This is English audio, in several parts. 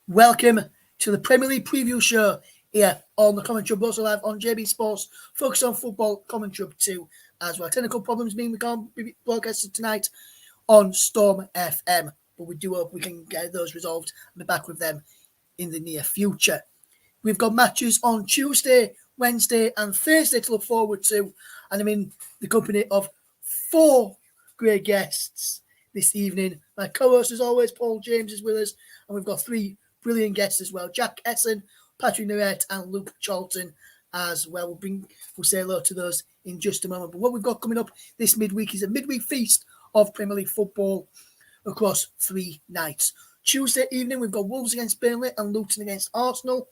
Welcome to the Premier League preview show here on the Commentary Hub, also live on JB Sports, focus on football, Commentary Hub 2 as well. Technical problems mean we can't be broadcasted tonight on Storm FM, but we do hope we can get those resolved and be back with them in the near future. We've got matches on Tuesday, Wednesday and Thursday to look forward to, and I'm in the company of 4 great guests this evening. My co-host, as always, Paul James, is with us, and we've got 3 brilliant guests as well: Jack Hesson, Pat Noirette and Luke Charlton as well. We'll say hello to those in just a moment. But what we've got coming up this midweek is a midweek feast of Premier League football across 3 nights. Tuesday evening, we've got Wolves against Burnley and Luton against Arsenal.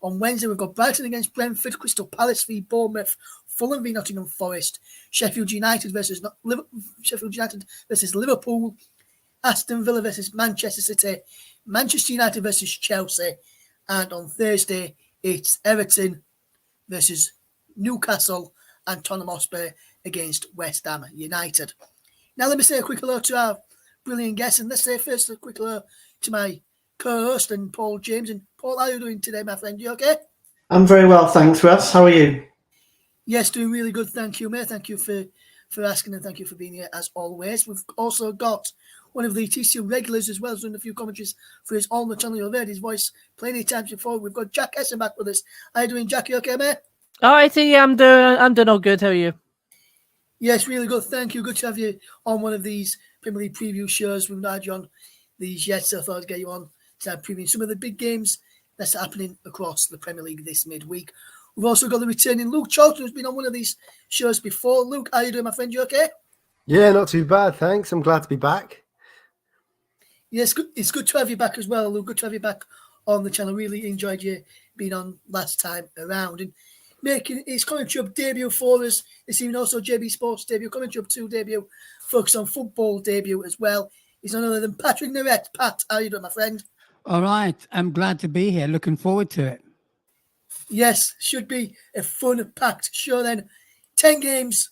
On Wednesday, we've got Brighton against Brentford, Crystal Palace v Bournemouth, Fulham v Nottingham Forest, Sheffield United versus Liverpool, Aston Villa versus Manchester City, Manchester United versus Chelsea, and on Thursday it's Everton versus Newcastle and Tottenham Hotspur against West Ham United. Now let me say a quick hello to our brilliant guests, and let's say first a quick hello to my co-host and Paul James. And Paul, how are you doing today, my friend? You okay? I'm very well, thanks, Russ. How are you? Yes, doing really good, thank you, mate. Thank you for asking, and thank you for being here as always. We've also got one of the TCU regulars as well, as doing a few commentaries for his on the channel. You've heard his voice plenty of times before. We've got Jack Hesson back with us. How are you doing, Jack? You okay, mate? All right, yeah, I'm doing all good. How are you? Yes, really good. Thank you. Good to have you on one of these Premier League preview shows. We've not had you on these yet, so I thought I'd get you on to have previewing some of the big games that's happening across the Premier League this midweek. We've also got the returning Luke Charlton, who's been on one of these shows before. Luke, how are you doing, my friend? You okay? Yeah, not too bad, thanks. I'm glad to be back. Yes, it's good to have you back as well, Luke. Good to have you back on the channel. Really enjoyed you being on last time around and making his Commentary Hub debut for us this evening. Also, JB Sports debut, Commentary Hub 2 debut, focus on football debut as well. He's none other than Patrick Noirette. Pat, how are you doing, my friend? All right, I'm glad to be here. Looking forward to it. Yes, should be a fun-packed show then. 10 games,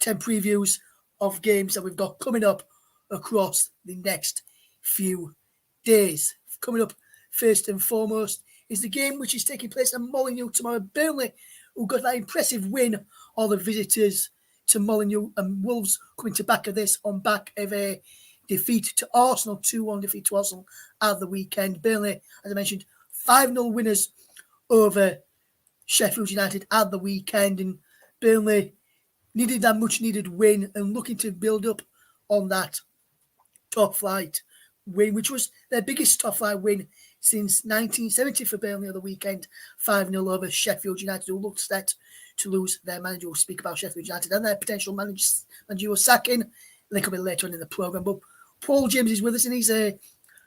10 previews of games that we've got coming up across the next few days. Coming up first and foremost is the game which is taking place at Molineux tomorrow. Burnley, who got that impressive win, all the visitors to Molineux, and Wolves coming to back of this on back of a defeat to Arsenal, 2-1 defeat to Arsenal at the weekend. Burnley, as I mentioned, 5-0 winners over Sheffield United at the weekend, and Burnley needed that much needed win and looking to build up on that top flight win, which was their biggest top flight win since 1970 for Burnley on the weekend. 5-0 over Sheffield United, who looked set to lose their manager. We'll speak about Sheffield United and their potential managerial sacking a little bit later on in the programme. But Paul James is with us, and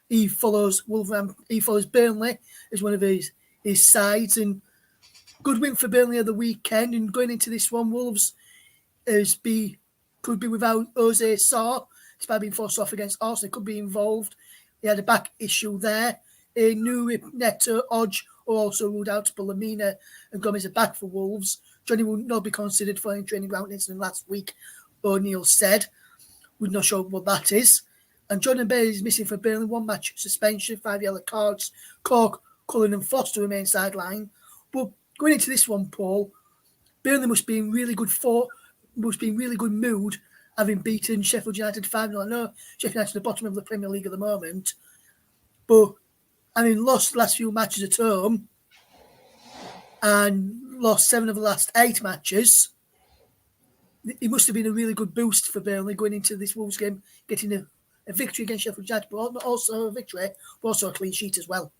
he follows Wolverhampton. He follows Burnley as one of his sides, and good win for Burnley on the weekend. And going into this one, Wolves could be without Jose Sarr, despite being forced off against Arsenal. Could be involved. He had a back issue there. New Neto, Odge are also ruled out. But Lamina and Gomez are back for Wolves. Johnny will not be considered for any training ground incident last week, O'Neill said. We're not sure what that is. And Jordan Bailey is missing for Burnley. 1 match suspension, 5 yellow cards. Cork, Cullen and Foster remain sidelined. But going into this one, Paul, Burnley must be in really good mood, having beaten Sheffield United 5-0. I know Sheffield United at the bottom of the Premier League at the moment, but lost the last few matches at home and lost 7 of the last 8 matches. It must have been a really good boost for Burnley going into this Wolves game, getting a victory against Sheffield United, but also a victory, but also a clean sheet as well.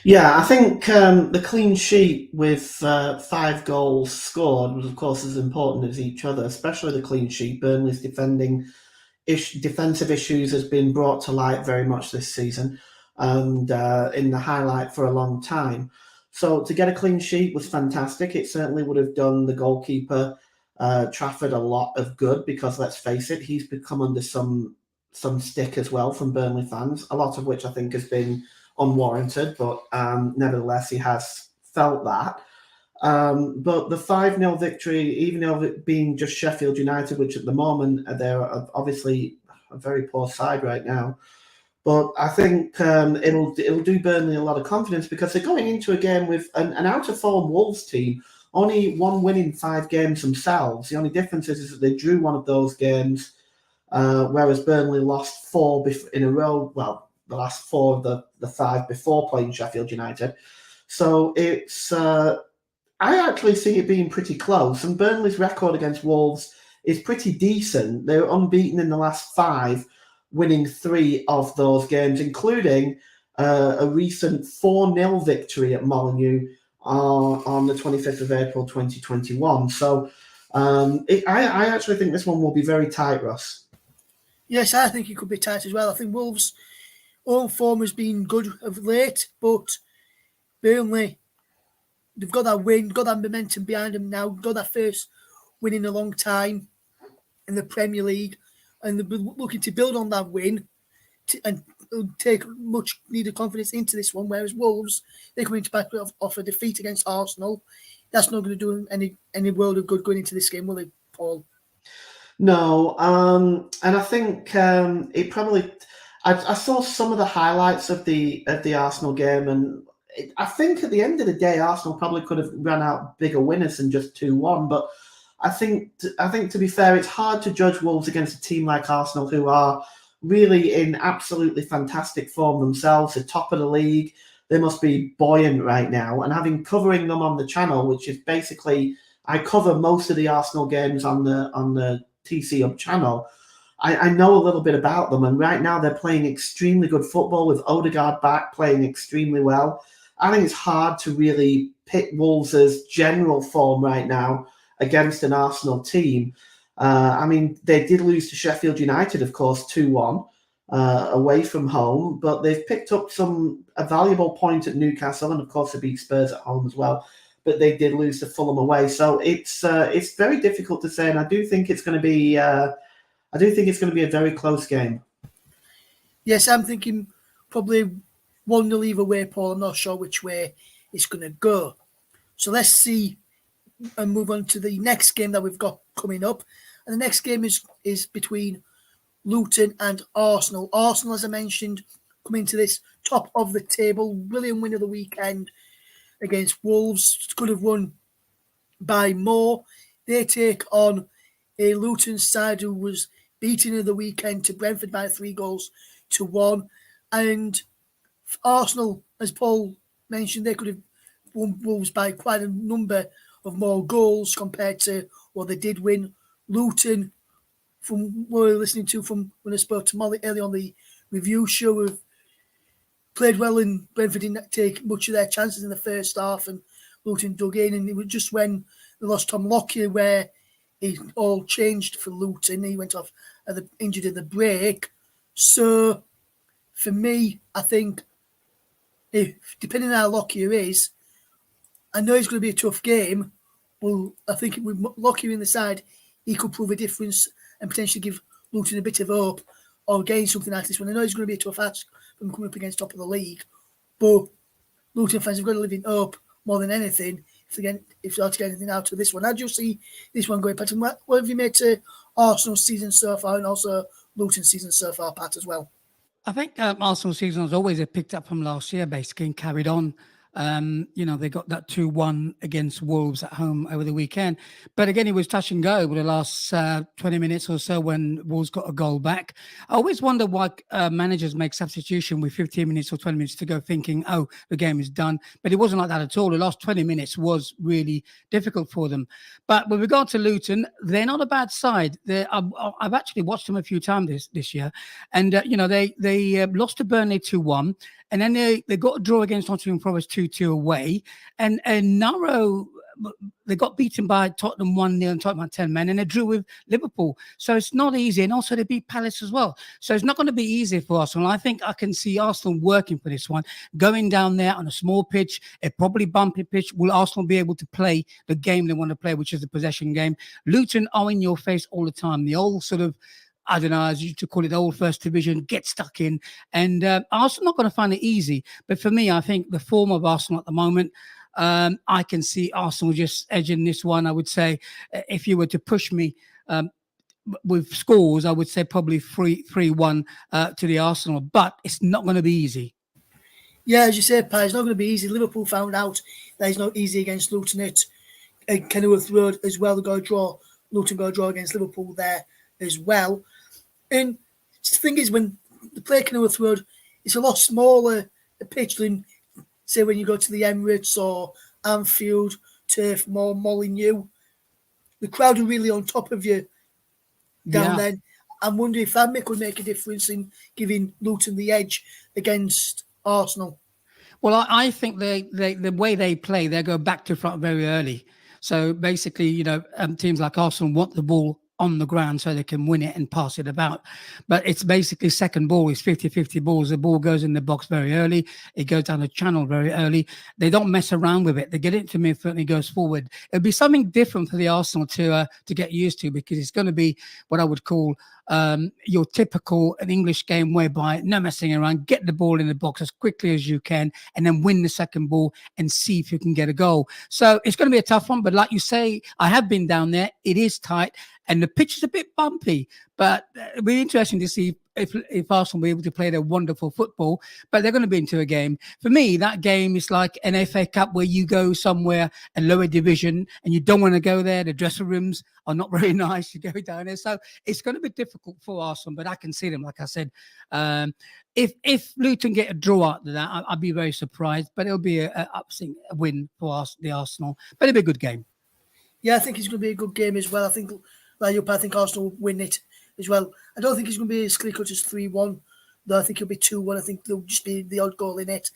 Yeah, I think the clean sheet with 5 goals scored was, of course, as important as each other, especially the clean sheet. Burnley's defending defensive issues has been brought to light very much this season, and in the highlight for a long time. So to get a clean sheet was fantastic. It certainly would have done the goalkeeper Trafford a lot of good, because let's face it, he's become under some stick as well from Burnley fans, a lot of which I think has been unwarranted, but nevertheless he has felt that. But the 5-0 victory, even though it being just Sheffield United, which at the moment they're obviously a very poor side right now, but I think it'll do Burnley a lot of confidence, because they're going into a game with an out-of-form Wolves team, only one win in 5 games themselves. The only difference is that they drew one of those games, whereas Burnley lost 4 in a row. Well, the last 4 of the 5 before playing Sheffield United. So it's I actually see it being pretty close. And Burnley's record against Wolves is pretty decent. They're unbeaten in the last 5, winning 3 of those games, including a recent 4-0 victory at Molineux on the 25th of April 2021. So I actually think this one will be very tight, Russ. Yes, I think it could be tight as well. I think Wolves' own form has been good of late, but Burnley, they've got that win, got that momentum behind them now, got that first win in a long time in the Premier League, and they're looking to build on that win and take much needed confidence into this one. Whereas Wolves, they're coming back off a defeat against Arsenal. That's not going to do them any world of good going into this game, will it, Paul? No, and I think it probably. I saw some of the highlights of the Arsenal game, and I think at the end of the day, Arsenal probably could have run out bigger winners than just 2-1. But I think to be fair, it's hard to judge Wolves against a team like Arsenal, who are really in absolutely fantastic form themselves. They're top of the league. They must be buoyant right now. And having covering them on the channel, which is basically, I cover most of the Arsenal games on the TC Up channel. I know a little bit about them, and right now they're playing extremely good football with Odegaard back, playing extremely well. I think it's hard to really pit Wolves' general form right now against an Arsenal team. I mean, they did lose to Sheffield United, of course, 2-1 away from home, but they've picked up a valuable point at Newcastle, and of course they beat Spurs at home as well. But they did lose to Fulham away, so it's very difficult to say, and I do think it's going to be a very close game. Yes, I'm thinking probably 1-0 either way, Paul. I'm not sure which way it's going to go. So let's see and move on to the next game that we've got coming up. And the next game is between Luton and Arsenal. Arsenal, as I mentioned, coming to this top of the table, brilliant win of the weekend against Wolves. Could have won by more. They take on a Luton side who was beaten in the weekend to Brentford by 3-1. And Arsenal, as Paul mentioned, they could have won Wolves by quite a number of more goals compared to what they did win. Luton, from what we were listening to from when I spoke to Molly earlier on the review show, have played well, and Brentford didn't take much of their chances in the first half, and Luton dug in, and it was just when they lost Tom Lockyer where it all changed for Luton. He went off injured at the break. So for me, I think depending on how Lockyer is, I know it's going to be a tough game. Well, I think with Lockyer in the side, he could prove a difference and potentially give Luton a bit of hope or gain something like this one. I know it's going to be a tough ask from coming up against top of the league, but Luton fans have got to live in hope more than anything if they are to get anything out of this one. How do you see this one going, Pat? And what have you made to Arsenal's season so far, and also Luton's season so far, Pat, as well? I think Arsenal's season has always picked up from last year, basically, and carried on. They got that 2-1 against Wolves at home over the weekend. But again, it was touch and go over the last 20 minutes or so when Wolves got a goal back. I always wonder why managers make substitution with 15 minutes or 20 minutes to go, thinking, oh, the game is done. But it wasn't like that at all. The last 20 minutes was really difficult for them. But with regard to Luton, they're not a bad side. I've actually watched them a few times this year. And, they lost to Burnley 2-1. And then they got a draw against Nottingham Forest 2-2 away, and a narrow they got beaten by Tottenham 1-0 and Tottenham had 10 men, and they drew with Liverpool. So it's not easy. And also they beat Palace as well. So it's not going to be easy for Arsenal. I think I can see Arsenal working for this one, going down there on a small pitch, a probably bumpy pitch. Will Arsenal be able to play the game they want to play, which is the possession game? Luton are in your face all the time. The old sort of, I don't know, as you used to call it, the old first division, get stuck in. And Arsenal not going to find it easy. But for me, I think the form of Arsenal at the moment, I can see Arsenal just edging this one. I would say, if you were to push me with scores, I would say probably 3-1 to the Arsenal. But it's not going to be easy. Yeah, as you said, Pat, it's not going to be easy. Liverpool found out that it's not easy against Luton at Kenilworth Road as well. They got a draw. Luton got a draw against Liverpool there as well. And the thing is, when they play Kenilworth Road, it's a lot smaller a pitch than, say, when you go to the Emirates or Anfield, Turf Moor, Molineux. The crowd are really on top of you down there. I'm wondering if that could make a difference in giving Luton the edge against Arsenal. Well, I think the way they play, they go back to front very early. So basically, teams like Arsenal want the ball on the ground so they can win it and pass it about. But it's basically second ball. It's 50-50 balls. The ball goes in the box very early. It goes down the channel very early. They don't mess around with it. They get it to midfield and it goes forward. It'll be something different for the Arsenal to get used to, because it's going to be what I would call your typical an English game, whereby no messing around, get the ball in the box as quickly as you can and then win the second ball and see if you can get a goal. So it's going to be a tough one, but like you say, I have been down there. It is tight and the pitch is a bit bumpy, but it'll be interesting to see if Arsenal will be able to play their wonderful football. But they're going to be into a game. For me, that game is like an FA Cup where you go somewhere, a lower division, and you don't want to go there. The dressing rooms are not very nice. You go down there. So it's going to be difficult for Arsenal, but I can see them, like I said. If Luton get a draw out of that, I'd be very surprised, but it'll be a win for the Arsenal. But it'll be a good game. Yeah, I think it's going to be a good game as well. I think Arsenal will win it as well. I don't think it's going to be as clear cut as 3-1, though I think it'll be 2-1. I think there'll just be the odd goal in it.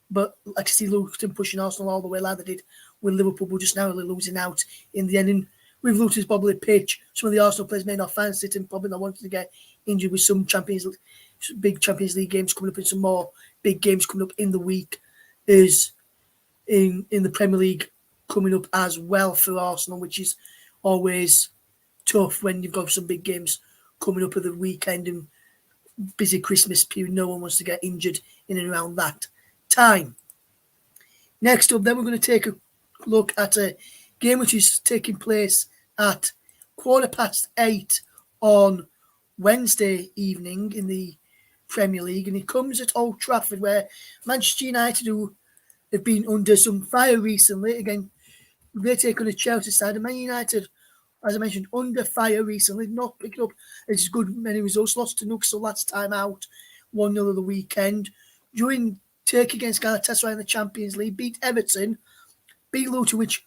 But I can see Luton pushing Arsenal all the way like they did with Liverpool, but just narrowly losing out in the end. And with Luton's probably pitch, some of the Arsenal players may not fancy it and probably not wanting to get injured with some big Champions League games coming up and some more big games coming up in the week is in the Premier League coming up as well for Arsenal, which is always tough when you've got some big games coming up at the weekend and busy Christmas period. No one wants to get injured in and around that time. Next up, then we're going to take a look at a game which is taking place at 8:15 on Wednesday evening in the Premier League, and it comes at Old Trafford, where Manchester United, who have been under some fire recently, again, they take on a Chelsea side, and Man United, as I mentioned, under fire recently, not picking up as good many results. Lost to Newcastle last time out, 1-0 of the weekend. During Turkey against Galatasaray in the Champions League, beat Everton, beat Luton, which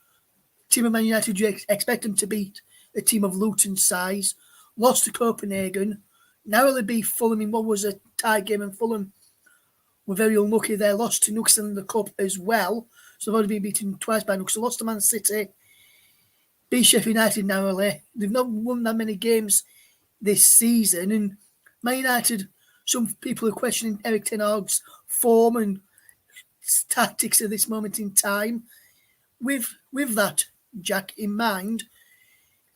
team of Man United you expect them to beat a team of Luton's size. Lost to Copenhagen, narrowly beat Fulham in what was a tie game, and Fulham were very unlucky there. Lost to Newcastle in the Cup as well, so they've already been beaten twice by Newcastle. Lost to Man City, beat Sheffield United narrowly. They've not won that many games this season. And Man United, some people are questioning Erik ten Hag's form and tactics at this moment in time. With that, Jack, in mind,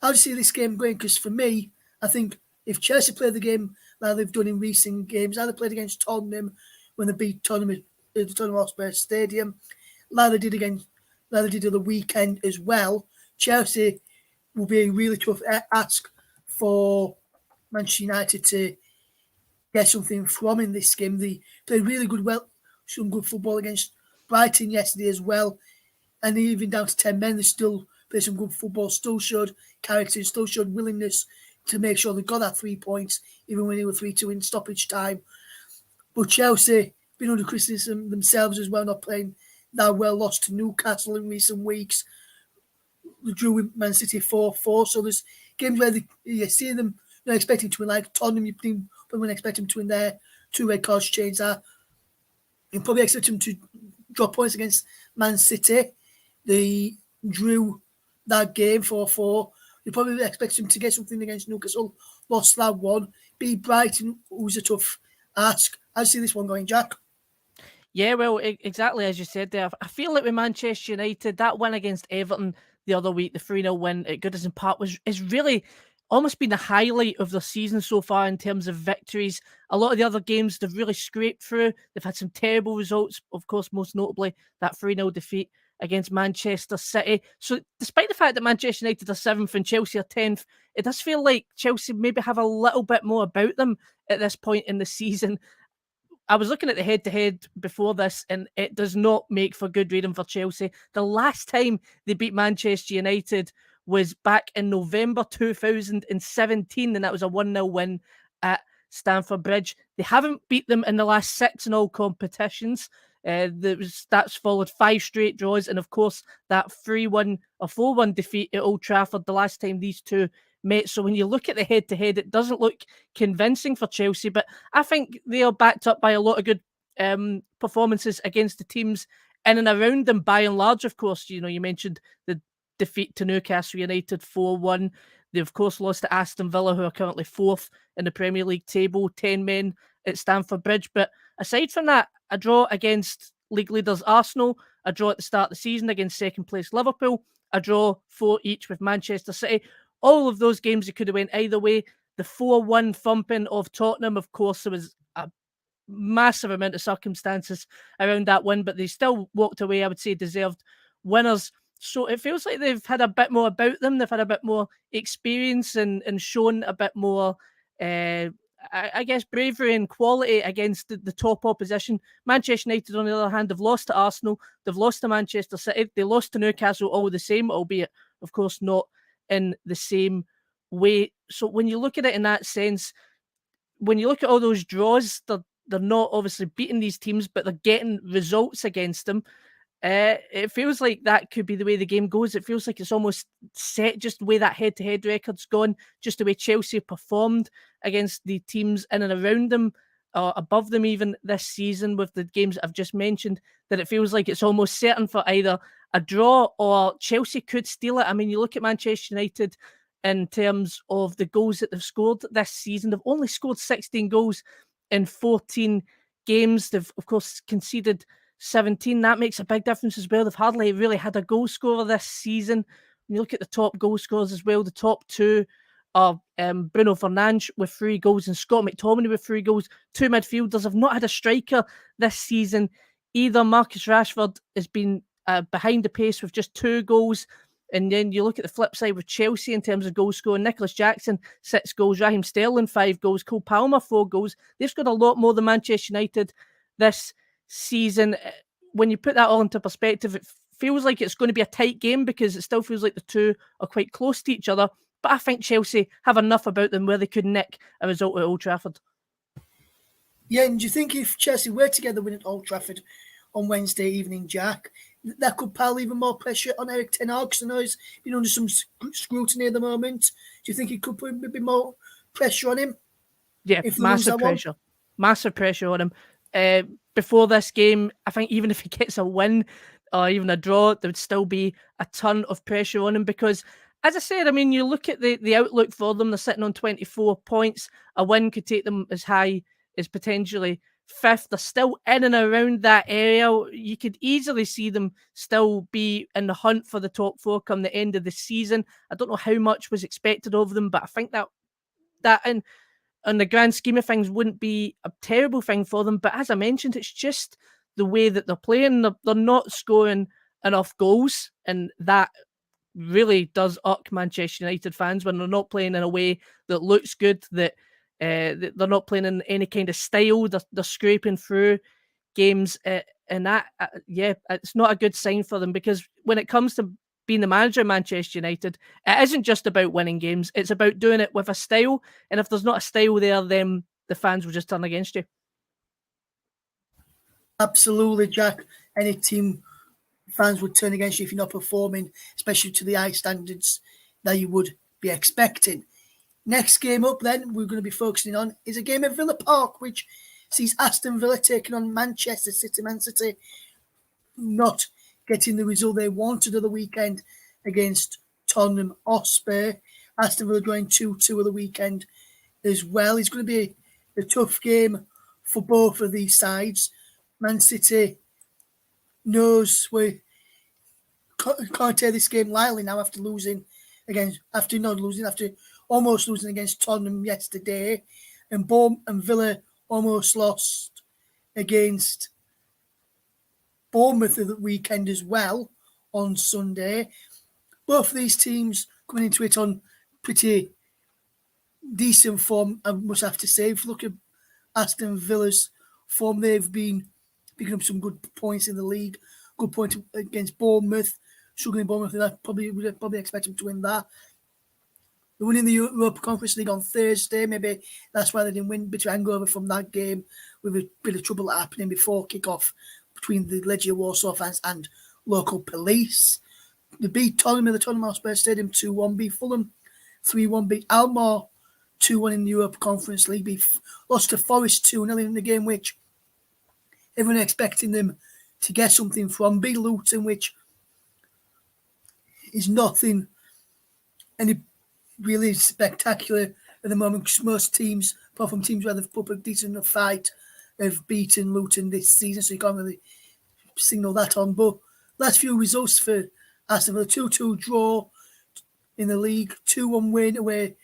how do you see this game going? Because for me, I think if Chelsea play the game like they've done in recent games, either played against Tottenham when they beat Tottenham at the Tottenham Hotspur Stadium, like they did on the weekend as well, Chelsea will be a really tough ask for Manchester United to get something from in this game. They played really some good football against Brighton yesterday as well, and even down to 10 men, they still played some good football, still showed character, still showed willingness to make sure they got that 3 points, even when they were 3-2 in stoppage time. But Chelsea, been under criticism themselves as well, not playing that well, lost to Newcastle in recent weeks. They drew with Man City 4-4. So there's games where you see them not expecting to win, like Tottenham, you probably expect them to win there. 2 red cards change that. You probably expect them to drop points against Man City. The drew that game 4-4. You probably expect him to get something against Newcastle. Lost that one. Beat Brighton, who's a tough ask. I see this one going, Jack. Yeah, well, exactly as you said there. I feel like with Manchester United, that win against Everton the other week, the 3-0 win at Goodison Park, is really almost been the highlight of the season so far in terms of victories. A lot of the other games they've really scraped through. They've had some terrible results, of course, most notably that 3-0 defeat against Manchester City. So despite the fact that Manchester United are 7th and Chelsea are 10th, it does feel like Chelsea maybe have a little bit more about them at this point in the season. I was looking at the head-to-head before this, and it does not make for good reading for Chelsea. The last time they beat Manchester United was back in November 2017, and that was a 1-0 win at Stamford Bridge. They haven't beat them in the last 6 in all competitions. That's followed 5 straight draws, and of course that 3-1 or 4-1 defeat at Old Trafford the last time these two met. So when you look at the head-to-head, it doesn't look convincing for Chelsea, but I think they are backed up by a lot of good performances against the teams in and around them by and large. Of course, you mentioned the defeat to Newcastle United 4-1. They, of course, lost to Aston Villa, who are currently 4th in the Premier League table, 10 men at Stamford Bridge. But aside from that, a draw against league leaders Arsenal, a draw at the start of the season against second place Liverpool, a draw 4 each with Manchester City. All of those games, it could have went either way. The 4-1 thumping of Tottenham, of course, there was a massive amount of circumstances around that win, but they still walked away, I would say, deserved winners. So it feels like they've had a bit more about them. They've had a bit more experience and shown a bit more, I guess, bravery and quality against the top opposition. Manchester United, on the other hand, have lost to Arsenal. They've lost to Manchester City. They lost to Newcastle all the same, albeit, of course, not in the same way. So when you look at it in that sense, when you look at all those draws, they're not obviously beating these teams, but they're getting results against them. It feels like that could be the way the game goes. It feels like it's almost set, just the way that head-to-head record's gone, just the way Chelsea performed against the teams in and around them, or above them even this season with the games that I've just mentioned, that it feels like it's almost certain for either a draw or Chelsea could steal it. I mean, you look at Manchester United in terms of the goals that they've scored this season. They've only scored 16 goals in 14 games. They've, of course, conceded 17. That makes a big difference as well. They've hardly really had a goal scorer this season. When you look at the top goal scorers as well, the top 2 are Bruno Fernandes with 3 goals and Scott McTominay with 3 goals. 2 midfielders have not had a striker this season either. Marcus Rashford has been behind the pace with just 2 goals. And then you look at the flip side with Chelsea in terms of goal scoring. Nicholas Jackson, 6 goals. Raheem Sterling, 5 goals. Cole Palmer, 4 goals. They've scored a lot more than Manchester United this season. When you put that all into perspective, it feels like it's going to be a tight game because it still feels like the two are quite close to each other. But I think Chelsea have enough about them where they could nick a result at Old Trafford. Yeah, and do you think if Chelsea were together win at Old Trafford on Wednesday evening, Jack, that could pile even more pressure on Eric Ten Hag? Because I know he's been under some scrutiny at the moment. Do you think it could put a bit more pressure on him? Yeah, massive pressure. Massive pressure on him. Before this game, I think even if he gets a win or even a draw, there would still be a ton of pressure on him because, as I said, I mean, you look at the outlook for them, they're sitting on 24 points. A win could take them as high as potentially 5th. They're still in and around that area. You could easily see them still be in the hunt for the top 4 come the end of the season. I don't know how much was expected of them, but I think that in the grand scheme of things wouldn't be a terrible thing for them. But as I mentioned, it's just the way that they're playing. They're not scoring enough goals, and that really does irk Manchester United fans when they're not playing in a way that looks good, that they're not playing in any kind of style. They're scraping through games, and that, it's not a good sign for them because when it comes to being the manager of Manchester United, it isn't just about winning games. It's about doing it with a style. And if there's not a style there, then the fans will just turn against you. Absolutely, Jack. Any team fans would turn against you if you're not performing, especially to the high standards that you would be expecting. Next game up then, we're going to be focusing on is a game at Villa Park, which sees Aston Villa taking on Manchester City. Man City not getting the result they wanted of the weekend against Tottenham Hotspur. Aston Villa drawing 2-2 of the weekend as well. It's going to be a tough game for both of these sides. Man City knows we can't take this game lightly now after almost losing against Tottenham yesterday, and Villa almost lost against Bournemouth of the weekend as well on Sunday. Both of these teams coming into it on pretty decent form, I must have to say. If you look at Aston Villa's form, they've been picking up some good points in the league. Good point against Bournemouth. Struggling Bournemouth, we'd probably expect them to win that. They're winning the Europa Conference League on Thursday. Maybe that's why they didn't win. Bit of hangover from that game, with a bit of trouble happening before kick-off between the Legia Warsaw fans and local police. They beat Tottenham in the Tottenham Hotspur Stadium 2-1, beat Fulham 3-1, beat Almore 2-1 in the Europa Conference League, lost to Forest 2-0 in the game which everyone expecting them to get something from, beat Luton, which is nothing any really spectacular at the moment, because most teams, apart from teams where they've put up a decent enough fight, have beaten Luton this season, so you can't really signal that on. But last few results for Aston Villa: 2-2 draw in the league, 2-1 win away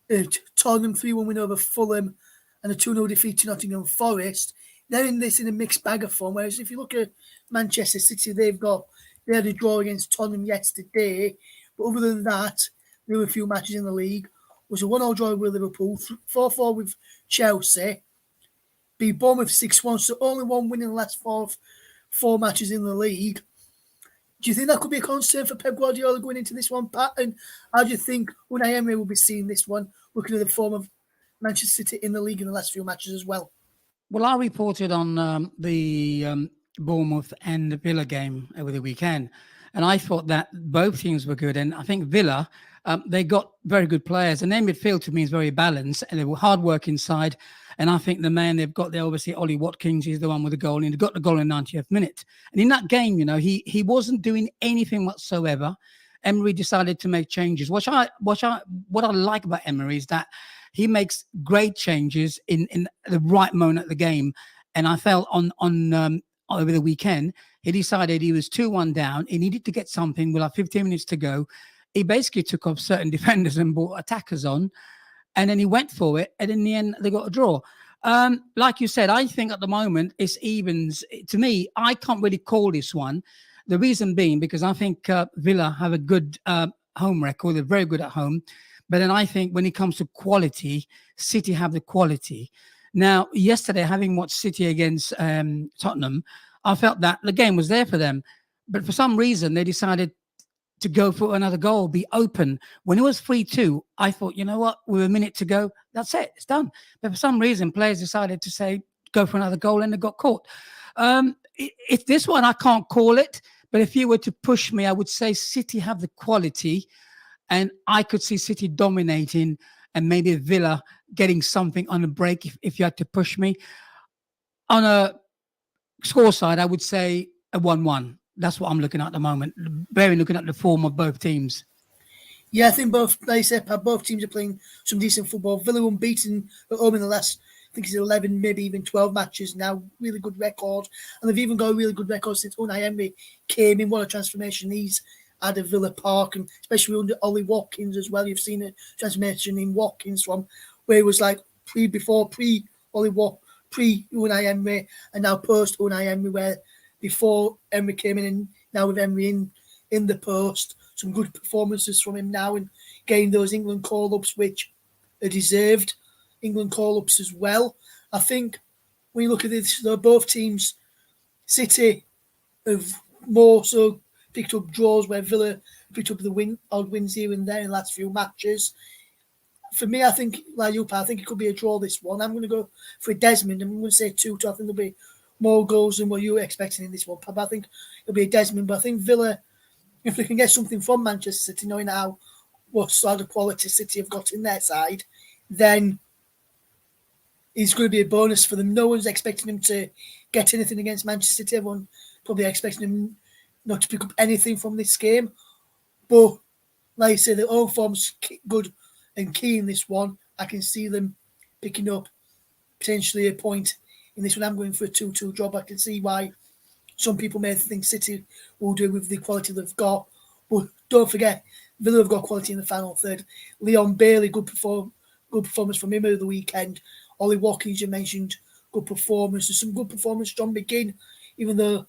at Tottenham, 3-1 win over Fulham, and a 2-0 defeat to Nottingham Forest. They're in a mixed bag of form, whereas if you look at Manchester City, they had a draw against Tottenham yesterday, but other than that, there were a few matches in the league. It was a 1-1 draw with Liverpool, 4-4 with Chelsea, beat Bournemouth 6-1, so only one win in the last four matches in the league. Do you think that could be a concern for Pep Guardiola going into this one, Pat? And how do you think Unai Emery will be seeing this one, looking at the form of Manchester City in the league in the last few matches as well? Well, I reported on the Bournemouth and the Villa game over the weekend, and I thought that both teams were good. And I think Villa, they got very good players, and their midfield to me is very balanced, and they were hard work inside. And I think the man they've got there, obviously, Ollie Watkins, is the one with the goal, and he got the goal in the 90th minute. And in that game, he wasn't doing anything whatsoever. Emery decided to make changes. What I like about Emery is that he makes great changes in the right moment of the game. And I felt on over the weekend, he decided he was 2-1 down. He needed to get something with 15 minutes to go. He basically took off certain defenders and brought attackers on. And then he went for it. And in the end, they got a draw. Like you said, I think at the moment it's evens. To me, I can't really call this one. The reason being because I think Villa have a good home record. They're very good at home. But then I think when it comes to quality, City have the quality. Now, yesterday, having watched City against Tottenham, I felt that the game was there for them. But for some reason, they decided to go for another goal, be open. When it was 3-2, I thought, you know what, with a minute to go, that's it, it's done. But for some reason, players decided to say, go for another goal, and they got caught. If this one, I can't call it. But if you were to push me, I would say City have the quality. And I could see City dominating and maybe Villa getting something on a break if you had to push me. On a score side, I would say a 1-1. That's what I'm looking at the moment. Very looking at the form of both teams. Yeah, I think both teams are playing some decent football. Villa unbeaten at home in the last, I think it's 11, maybe even 12 matches now. Really good record. And they've even got a really good record since Unai Emery came in. What a transformation he's had at Villa Park, and especially under Ollie Watkins as well. You've seen a transformation in Watkins from where he was like pre-Unai Emery, and now post Unai Emery, where before Emery came in and now with Emery in the post. Some good performances from him now and getting those England call-ups, which are deserved England call-ups as well. I think when you look at this, both teams, City have more so picked up draws, where Villa picked up the odd wins here and there in the last few matches. For me, I think, like you, Pat, I think it could be a draw, this one. I'm going to go for Desmond. I'm going to say 2-2. I think there'll be more goals than what you were expecting in this one, Pat. I think it'll be a Desmond. But I think Villa, if they can get something from Manchester City, knowing what sort of quality City have got in their side, then it's going to be a bonus for them. No one's expecting them to get anything against Manchester City. Everyone probably expecting them not to pick up anything from this game. But like I say, the old form's good and key in this one. I can see them picking up potentially a point in this one. I'm going for a 2-2 job. I can see why some people may think City will do with the quality they've got. But don't forget, Villa have got quality in the final third. Leon Bailey, good performance from him over the weekend. Ollie Watkins, you mentioned, good performance. There's some good performance. John McGinn, even though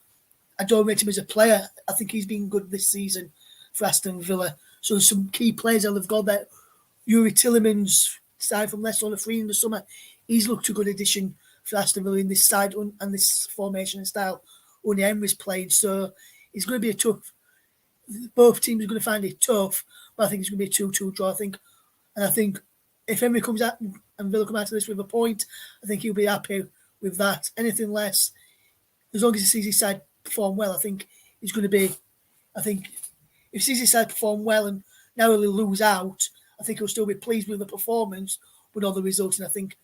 I don't rate him as a player, I think he's been good this season for Aston Villa. So there's some key players that have got that. Yuri Tillemans, side from Leicester on the free in the summer, he's looked a good addition for Aston Villa in this side and this formation and style when Emery's playing. So it's going to be a tough. Both teams are going to find it tough, but I think it's going to be a 2-2 draw. I think if Emery comes out and Villa come out of this with a point, I think he'll be happy with that. Anything less, as long as he sees his side perform well, I think he's going to be. I think if he sees his side perform well and narrowly lose out, I think he'll still be pleased with the performance, with all the results. And I think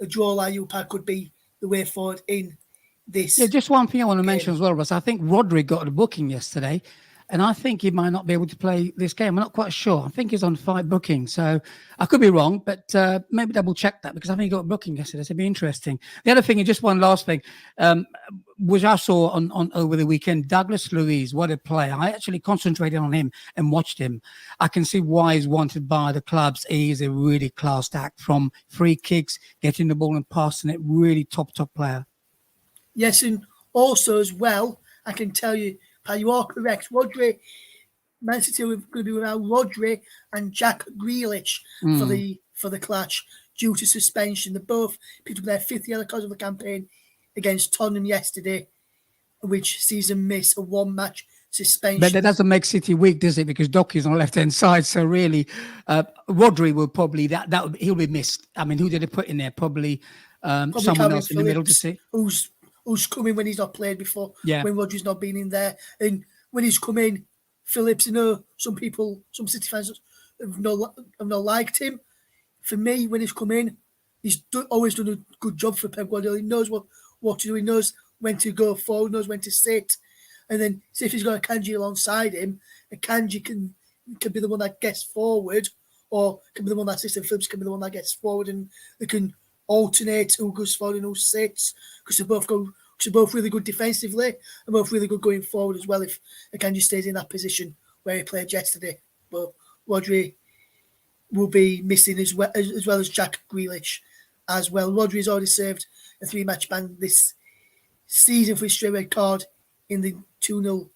a draw like UPAD could be the way forward in this. Yeah, just one thing I want to mention as well, Russ. I think Rodri got a booking yesterday, and I think he might not be able to play this game. I'm not quite sure. I think he's on 5 bookings, so I could be wrong, but maybe double check that because I think he got a booking yesterday. So it'd be interesting. The other thing, and just one last thing, which I saw on over the weekend, Douglas Luiz, what a player. I actually concentrated on him and watched him. I can see why he's wanted by the clubs. He is a really classed act from free kicks, getting the ball and passing it. Really top player. Yes, and also as well, I can tell you, Pat, you are correct. Man City are going to be without Rodri and Jack Grealish for the clash due to suspension. They both picked up their 5th yellow card of the campaign against Tottenham yesterday, which sees them miss a 1-match suspension. But that doesn't make City weak, does it? Because Dockie's on the left-hand side, so really, Rodri will probably he'll be missed. I mean, who did they put in there? Probably someone else in the middle to see. Who's come in when he's not played before, when Rodri's not been in there. And when he's come in, Phillips, some City fans have not liked him. For me, when he's come in, he's always done a good job for Pep Guardiola. He knows what to do. He knows when to go forward, knows when to sit. And then, see if he's got a Kanji alongside him, a Kanji can be the one that gets forward, or can be the one that sits, and Phillips can be the one that gets forward, and they can alternate who goes forward and who sits, because they're both really good defensively and both really good going forward as well if Akanji stays in that position where he played yesterday. But Rodri will be missing as well as Jack Grealish as well. Rodri has already served a 3-match ban this season for his straight red card in the 2-0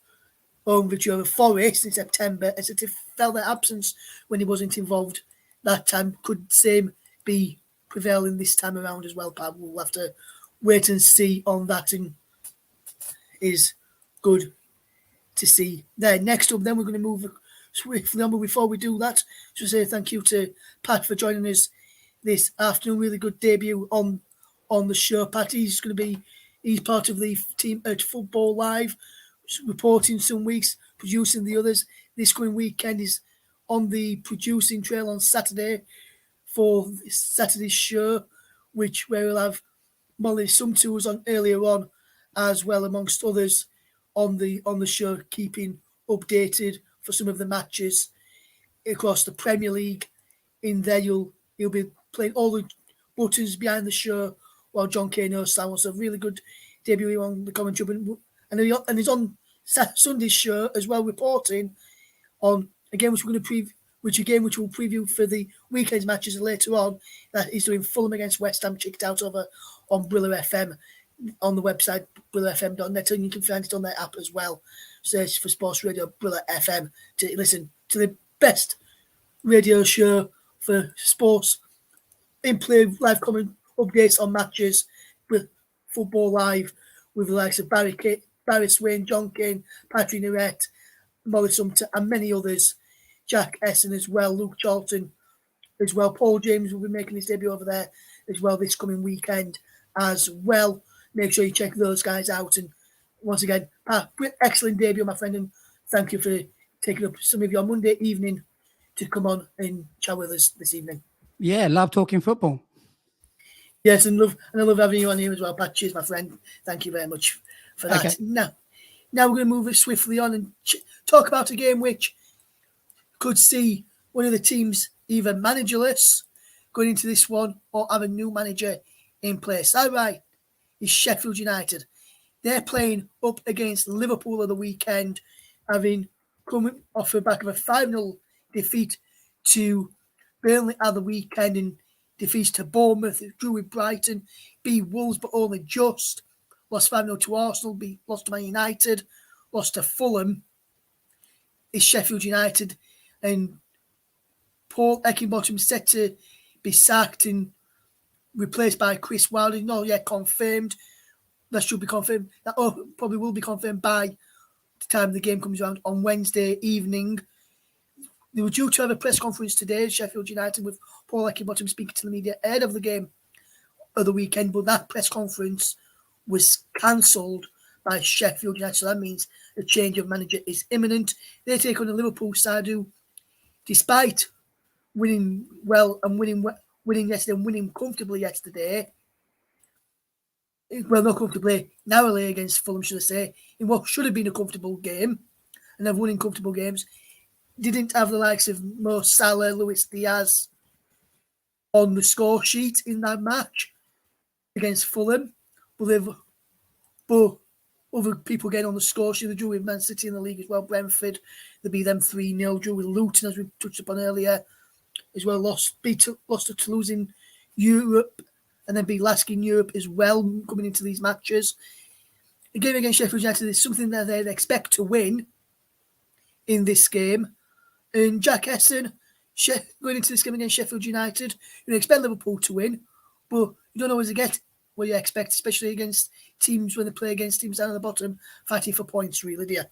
home victory over Forest in September. As if felt their absence when he wasn't involved that time. Could same be prevailing this time around as well, Pat? We'll have to wait and see on that, and is good to see there. Next up, then we're going to move swiftly on, but before we do that, just say thank you to Pat for joining us this afternoon. Really good debut on the show, Pat. He's part of the team at Football Live, reporting some weeks, producing the others. This coming weekend is on the producing trail on Saturday for Saturday's show, where we'll have Molly some tours on earlier on as well, amongst others on the show, keeping updated for some of the matches across the Premier League. In there, you'll be playing all the buttons behind the show while John Kane hosts that one. So really good debut on the commentary, and he's on Sunday's show as well, reporting on a game which we're going to which we'll preview for the weekend's matches later on. That he's doing Fulham against West Ham, checked out over on Brilla FM on the website brillafm.net, and you can find it on their app as well. Search for Sports Radio Brilla FM to listen to the best radio show for sports in play, live comment updates on matches with Football Live, with the likes of Barry Swain, John Kane, Patrick Noirette, Molly Sumter, and many others. Jack Hesson as well, Luke Charlton as well. Paul James will be making his debut over there as well this coming weekend as well. Make sure you check those guys out. And once again, Pat, excellent debut, my friend, and thank you for taking up some of your Monday evening to come on and chat with us this evening. Yeah, love talking football. Yes, and I love having you on here as well, Pat. Cheers, my friend. Thank you very much for that. Okay. Now we're going to move it swiftly on and talk about a game which could see one of the teams either managerless going into this one or have a new manager in place. That right is Sheffield United. They're playing up against Liverpool at the weekend, having come off the back of a 5-0 defeat to Burnley at the weekend and defeats to Bournemouth, drew with Brighton, beat Wolves but only just, lost 5-0 to Arsenal, lost to Man United, lost to Fulham. Is Sheffield United, and Paul Heckingbottom set to be sacked and replaced by Chris Wilder. Not yet confirmed. That should be confirmed. That probably will be confirmed by the time the game comes around on Wednesday evening. They were due to have a press conference today, Sheffield United, with Paul Heckingbottom speaking to the media ahead of the game of the weekend, but that press conference was cancelled by Sheffield United, so that means a change of manager is imminent. They take on the Liverpool side who, despite winning well and winning yesterday and winning comfortably yesterday, well, not comfortably, narrowly against Fulham, should I say, in what should have been a comfortable game, and they've won in comfortable games, didn't have the likes of Mo Salah, Luis Diaz on the score sheet in that match against Fulham, but other people getting on the score sheet. They drew with Man City in the league as well. Brentford, they beat them 3-0. Drew with Luton, as we touched upon earlier, as well. Lost to Toulouse in Europe, and then beat Lask in Europe as well, coming into these matches. A game against Sheffield United is something that they expect to win in this game. And Jack Hesson, going into this game against Sheffield United, you expect Liverpool to win, but you don't always get what you expect, especially against teams when they play against teams down at the bottom, fighting for points, really, do you?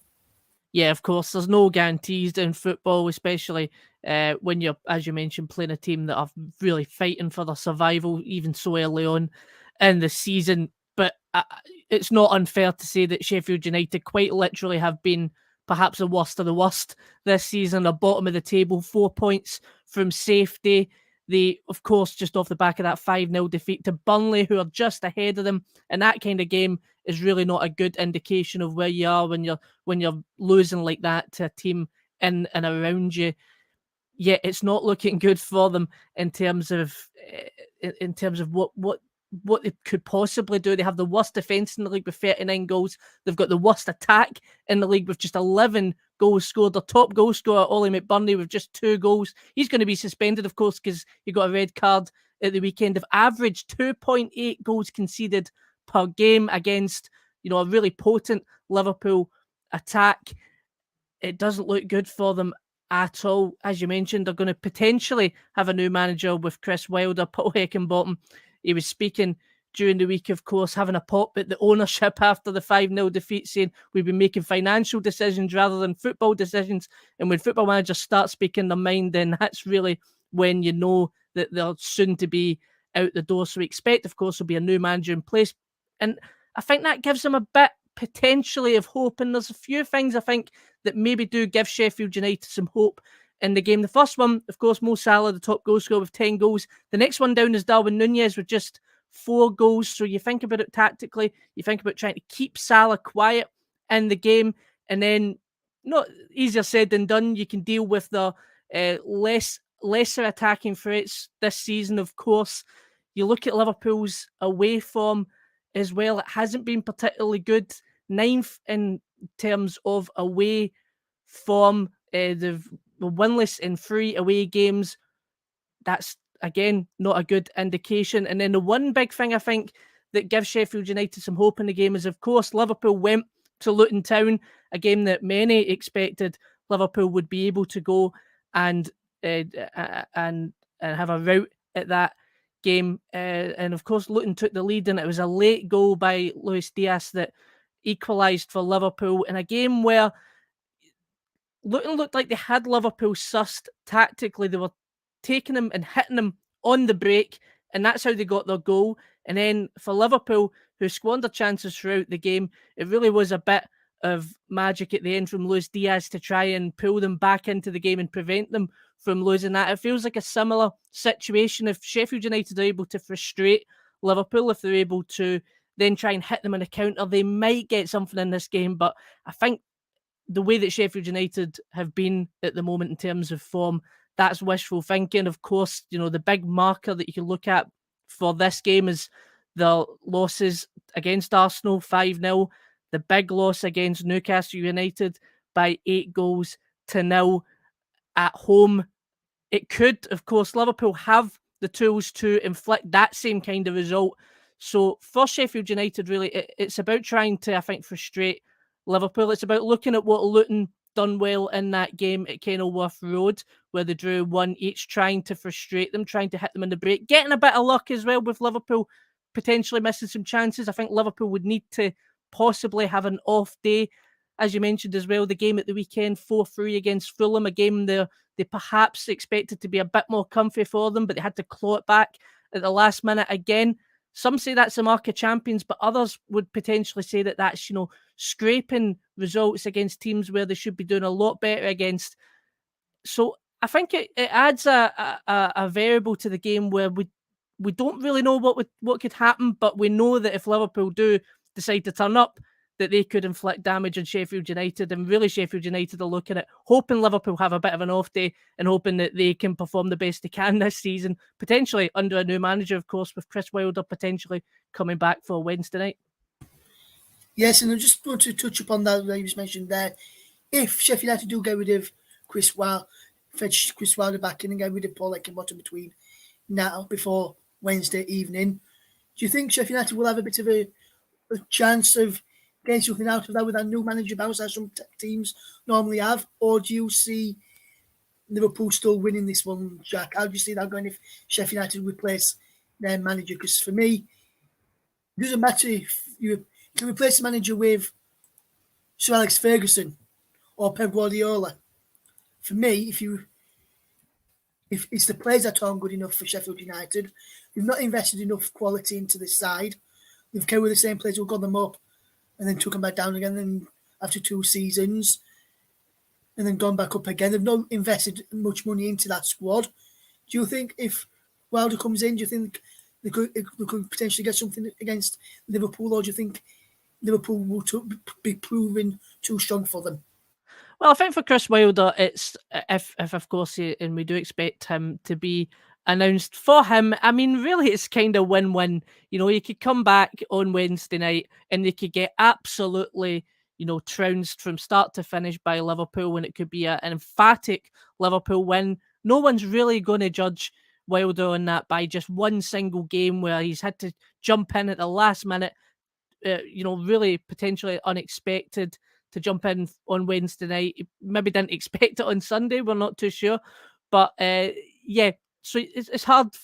Yeah, of course. There's no guarantees in football, especially when you're, as you mentioned, playing a team that are really fighting for their survival, even so early on in the season. But it's not unfair to say that Sheffield United quite literally have been perhaps the worst of the worst this season, the bottom of the table, 4 points from safety. They, of course, just off the back of that 5-0 defeat to Burnley, who are just ahead of them. And that kind of game is really not a good indication of where you are when you're losing like that to a team in and around you. Yeah, it's not looking good for them in terms of what they could possibly do. They have the worst defence in the league with 39 goals. They've got the worst attack in the league with just 11 goals scored. Their top goal scorer, Ollie McBurney, with just 2 goals. He's going to be suspended, of course, because he got a red card at the weekend. They've averaged 2.8 goals conceded per game against, a really potent Liverpool attack. It doesn't look good for them at all. As you mentioned, they're going to potentially have a new manager with Chris Wilder. Paul Heckingbottom, he was speaking during the week, of course, having a pop at the ownership after the 5-0 defeat, saying we've been making financial decisions rather than football decisions. And when football managers start speaking their mind, then that's really when you know that they're soon to be out the door. So we expect, of course, there'll be a new manager in place. And I think that gives them a bit potentially of hope. And there's a few things I think that maybe do give Sheffield United some hope in the game. The first one, of course, Mo Salah, the top goal scorer with 10 goals. The next one down is Darwin Nunez with just 4 goals. So you think about it tactically, you think about trying to keep Salah quiet in the game, and then, not easier said than done, you can deal with the lesser attacking threats this season, of course. You look at Liverpool's away form as well. It hasn't been particularly good. 9th in terms of away form. They've winless in 3 away games. That's, again, not a good indication. And then the one big thing I think that gives Sheffield United some hope in the game is, of course, Liverpool went to Luton Town, a game that many expected Liverpool would be able to go and have a rout at that game. And of course, Luton took the lead, and it was a late goal by Luis Diaz that equalised for Liverpool in a game where Luton looked like they had Liverpool sussed tactically. They were taking them and hitting them on the break, and that's how they got their goal. And then for Liverpool, who squandered chances throughout the game, it really was a bit of magic at the end from Luis Diaz to try and pull them back into the game and prevent them from losing that. It feels like a similar situation. If Sheffield United are able to frustrate Liverpool, if they're able to then try and hit them on a counter, they might get something in this game. But I think the way that Sheffield United have been at the moment in terms of form, that's wishful thinking. Of course, the big marker that you can look at for this game is the losses against Arsenal 5-0, the big loss against Newcastle United by 8-0 at home. It could, of course, Liverpool have the tools to inflict that same kind of result. So for Sheffield United, really, it's about trying to, I think, frustrate Liverpool. It's about looking at what Luton done well in that game at Kenilworth Road, where they drew 1 each, trying to frustrate them, trying to hit them in the break, getting a bit of luck as well with Liverpool potentially missing some chances. I think Liverpool would need to possibly have an off day. As you mentioned as well, the game at the weekend, 4-3 against Fulham, a game they perhaps expected to be a bit more comfy for them, but they had to claw it back at the last minute again. Some say that's a mark of champions, but others would potentially say that that's, scraping results against teams where they should be doing a lot better against. So I think it adds a variable to the game where we don't really know what could happen, but we know that if Liverpool do decide to turn up, that they could inflict damage on Sheffield United. And really, Sheffield United are looking at hoping Liverpool have a bit of an off day and hoping that they can perform the best they can this season, potentially under a new manager, of course, with Chris Wilder potentially coming back for Wednesday night. Yes, and I just want to touch upon that you just mentioned there. If Sheffield United do get rid of Chris Wilder, fetch Chris Wilder back in and get rid of Paul Heckingbottom between now, before Wednesday evening, do you think Sheffield United will have a bit of a chance of getting something out of that with that new manager bounce as some teams normally have? Or do you see Liverpool still winning this one, Jack? How do you see that going if Sheffield United replace their manager? Because for me, it doesn't matter if you can replace the manager with Sir Alex Ferguson or Pep Guardiola. For me, if it's the players that aren't good enough for Sheffield United, they've not invested enough quality into this side. They've kept with the same players who got them up and then took them back down again and after 2 seasons and then gone back up again. They've not invested much money into that squad. Do you think if Wilder comes in, do you think they could potentially get something against Liverpool, or do you think Liverpool will be proven too strong for them? Well, I think for Chris Wilder, it's if of course, and we do expect him to be announced for him. I mean, really, it's kind of win-win. You could come back on Wednesday night and they could get absolutely, trounced from start to finish by Liverpool, and it could be an emphatic Liverpool win. No one's really going to judge Wilder on that by just one single game where he's had to jump in at the last minute, really potentially unexpected to jump in on Wednesday night. He maybe didn't expect it on Sunday. We're not too sure. But yeah, so it's hard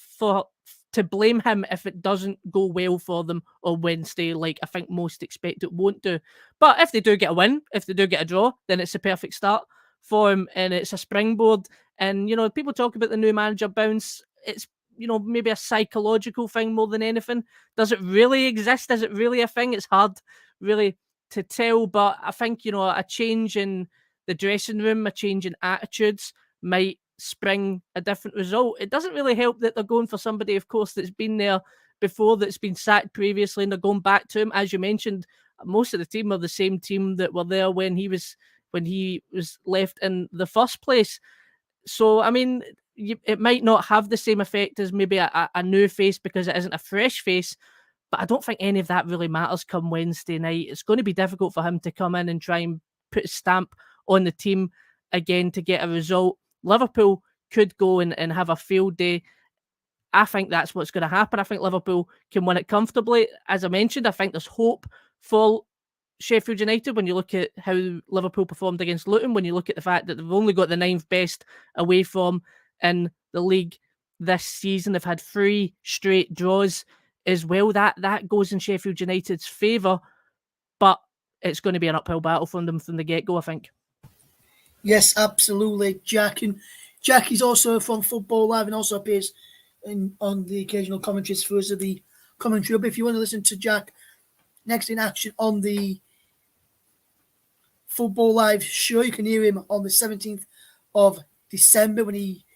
to blame him if it doesn't go well for them on Wednesday, like I think most expect it won't do. But if they do get a win, if they do get a draw, then it's a perfect start for him and it's a springboard. And, people talk about the new manager bounce. It's, maybe a psychological thing more than anything. Does it really exist? Is it really a thing? It's hard really to tell, but I think, a change in the dressing room, a change in attitudes might spring a different result. It doesn't really help that they're going for somebody, of course, that's been there before, that's been sacked previously, and they're going back to him. As you mentioned, most of the team are the same team that were there when he was left in the first place. So, I mean, it might not have the same effect as maybe a new face because it isn't a fresh face, but I don't think any of that really matters come Wednesday night. It's going to be difficult for him to come in and try and put a stamp on the team again to get a result. Liverpool could go and have a field day. I think that's what's going to happen. I think Liverpool can win it comfortably. As I mentioned, I think there's hope for Sheffield United when you look at how Liverpool performed against Luton, when you look at the fact that they've only got the 9th best away form in the league this season. They've had 3 straight draws as well. That goes in Sheffield United's favour, but it's going to be an uphill battle from them from the get-go, I think. Yes, absolutely, Jack. And Jack is also from Football Live and also appears on the occasional commentaries for us at the commentary. But if you want to listen to Jack next in action on the Football Live show, you can hear him on the 17th of December when he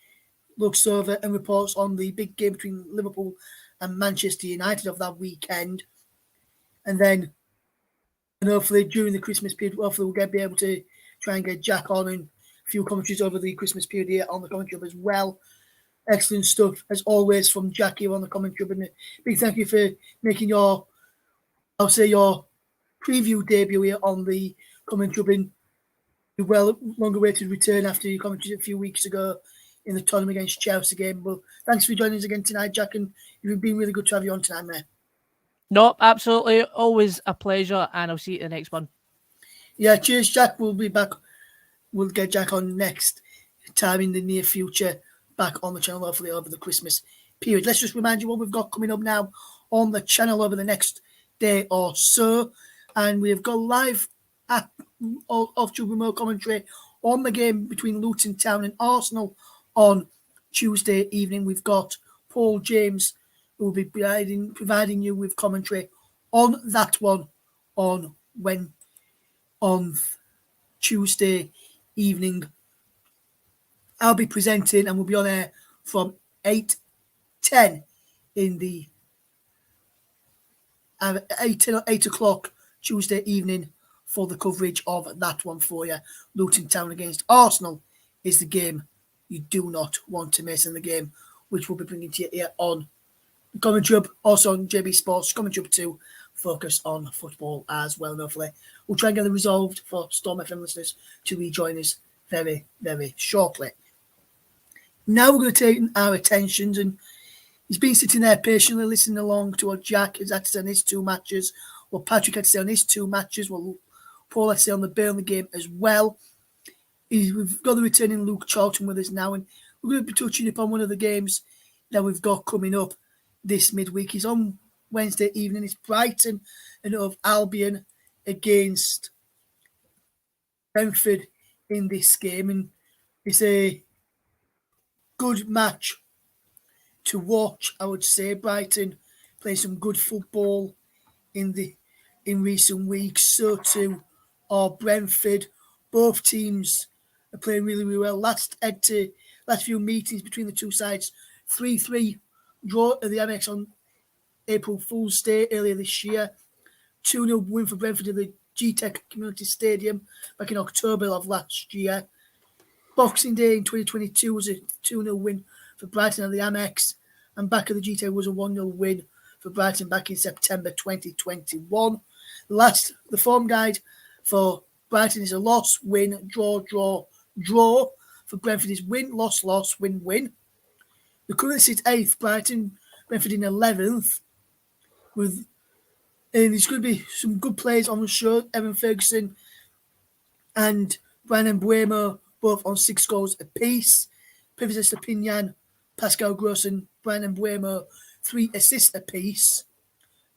looks over and reports on the big game between Liverpool and Manchester United of that weekend. And then hopefully during the Christmas period, hopefully we'll be able to try and get Jack on and a few commentaries over the Christmas period here on the commentary hub as well. Excellent stuff, as always, from Jack here on the commentary hub. And a big thank you for making your preview debut here on the commentary hub in the long-awaited return after your commentaries a few weeks ago in the tournament against Chelsea game. Well, thanks for joining us again tonight, Jack, and you've been really good to have you on tonight, mate. No, absolutely. Always a pleasure, and I'll see you at the next one. Yeah, cheers, Jack. We'll be back. We'll get Jack on next time in the near future, back on the channel, hopefully over the Christmas period. Let's just remind you what we've got coming up now on the channel over the next day or so. And we've got live off-tube remote commentary on the game between Luton Town and Arsenal on Tuesday evening. We've got Paul James, who will be providing you with commentary on that one on Tuesday evening. I'll be presenting and we'll be on air from 8:10 in the 8 o'clock Tuesday evening for the coverage of that one for you. Luton Town against Arsenal is the game you do not want to miss, in the game which we'll be bringing to you here on the commentary hub, also on JB Sports commentary hub 2, focused on football as well. And hopefully we'll try and get it resolved for Storm FM listeners to rejoin us very, very shortly. Now we're going to take our attentions, and he's been sitting there patiently listening along to what Jack has had to say on his 2 matches, what Patrick had to say on his 2 matches, what Paul had to say on the Burnley game as well. We've got the returning Luke Charlton with us now, and we're going to be touching upon one of the games that we've got coming up this midweek. He's on Wednesday evening. It's Brighton and of Albion against Brentford in this game, and it's a good match to watch, I would say. Brighton play some good football in recent weeks. So too are Brentford. Both teams are playing really, really well. Last few meetings between the two sides, 3-3 draw at the Amex on April Fool's Day earlier this year. 2-0 win for Brentford at the GTEC Community Stadium back in October of last year. Boxing Day in 2022 was a 2-0 win for Brighton at the Amex, and back at the GTEC was a 1-0 win for Brighton back in September 2021. The form guide for Brighton is a loss, win, draw. For Brentford is win, loss, win, win. The current sit 8th, Brighton, Brentford in 11th. And there's going to be some good players on the show. Evan Ferguson and Brandon Buemo, both on 6 goals apiece. Pivot Stepinian, Pascal Gross and Brandon Buemo, 3 assists apiece.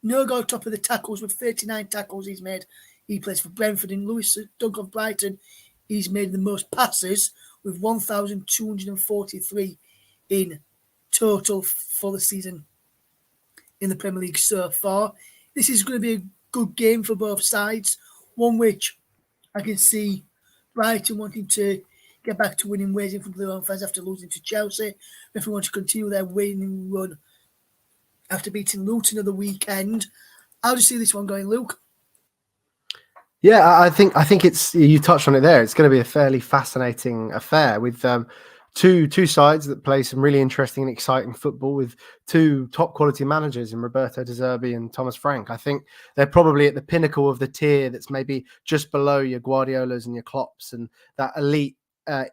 Nogo top of the tackles with 39 tackles he's made. He plays for Brentford. And Lewis Dunk of Brighton, he's made the most passes with 1,243 in total for the season in the Premier League so far. This is going to be a good game for both sides, one which I can see Brighton wanting to get back to winning ways in front of their own fans after losing to Chelsea. If they want to continue their winning run after beating Luton at the weekend. How do you see this one going, Luke? Yeah, I think it's, you touched on it there. It's going to be a fairly fascinating affair with two sides that play some really interesting and exciting football, with 2 top quality managers in Roberto De Zerbi and Thomas Frank. I think they're probably at the pinnacle of the tier that's maybe just below your Guardiolas and your Klopps and that elite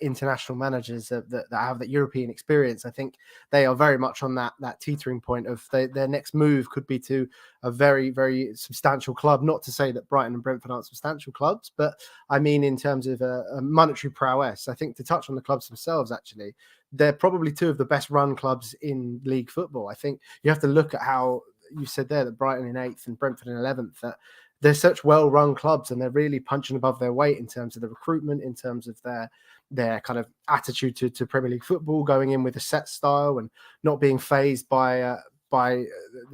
international managers that have that European experience. I think they are very much on that teetering point of their next move could be to a very, very substantial club. Not to say that Brighton and Brentford aren't substantial clubs, but I mean in terms of a monetary prowess. I think to touch on the clubs themselves, actually, they're probably 2 of the best run clubs in league football. I think you have to look at how you said there that Brighton in 8th and Brentford in 11th, that they're such well-run clubs and they're really punching above their weight in terms of the recruitment, in terms of their kind of attitude to Premier League football, going in with a set style and not being fazed by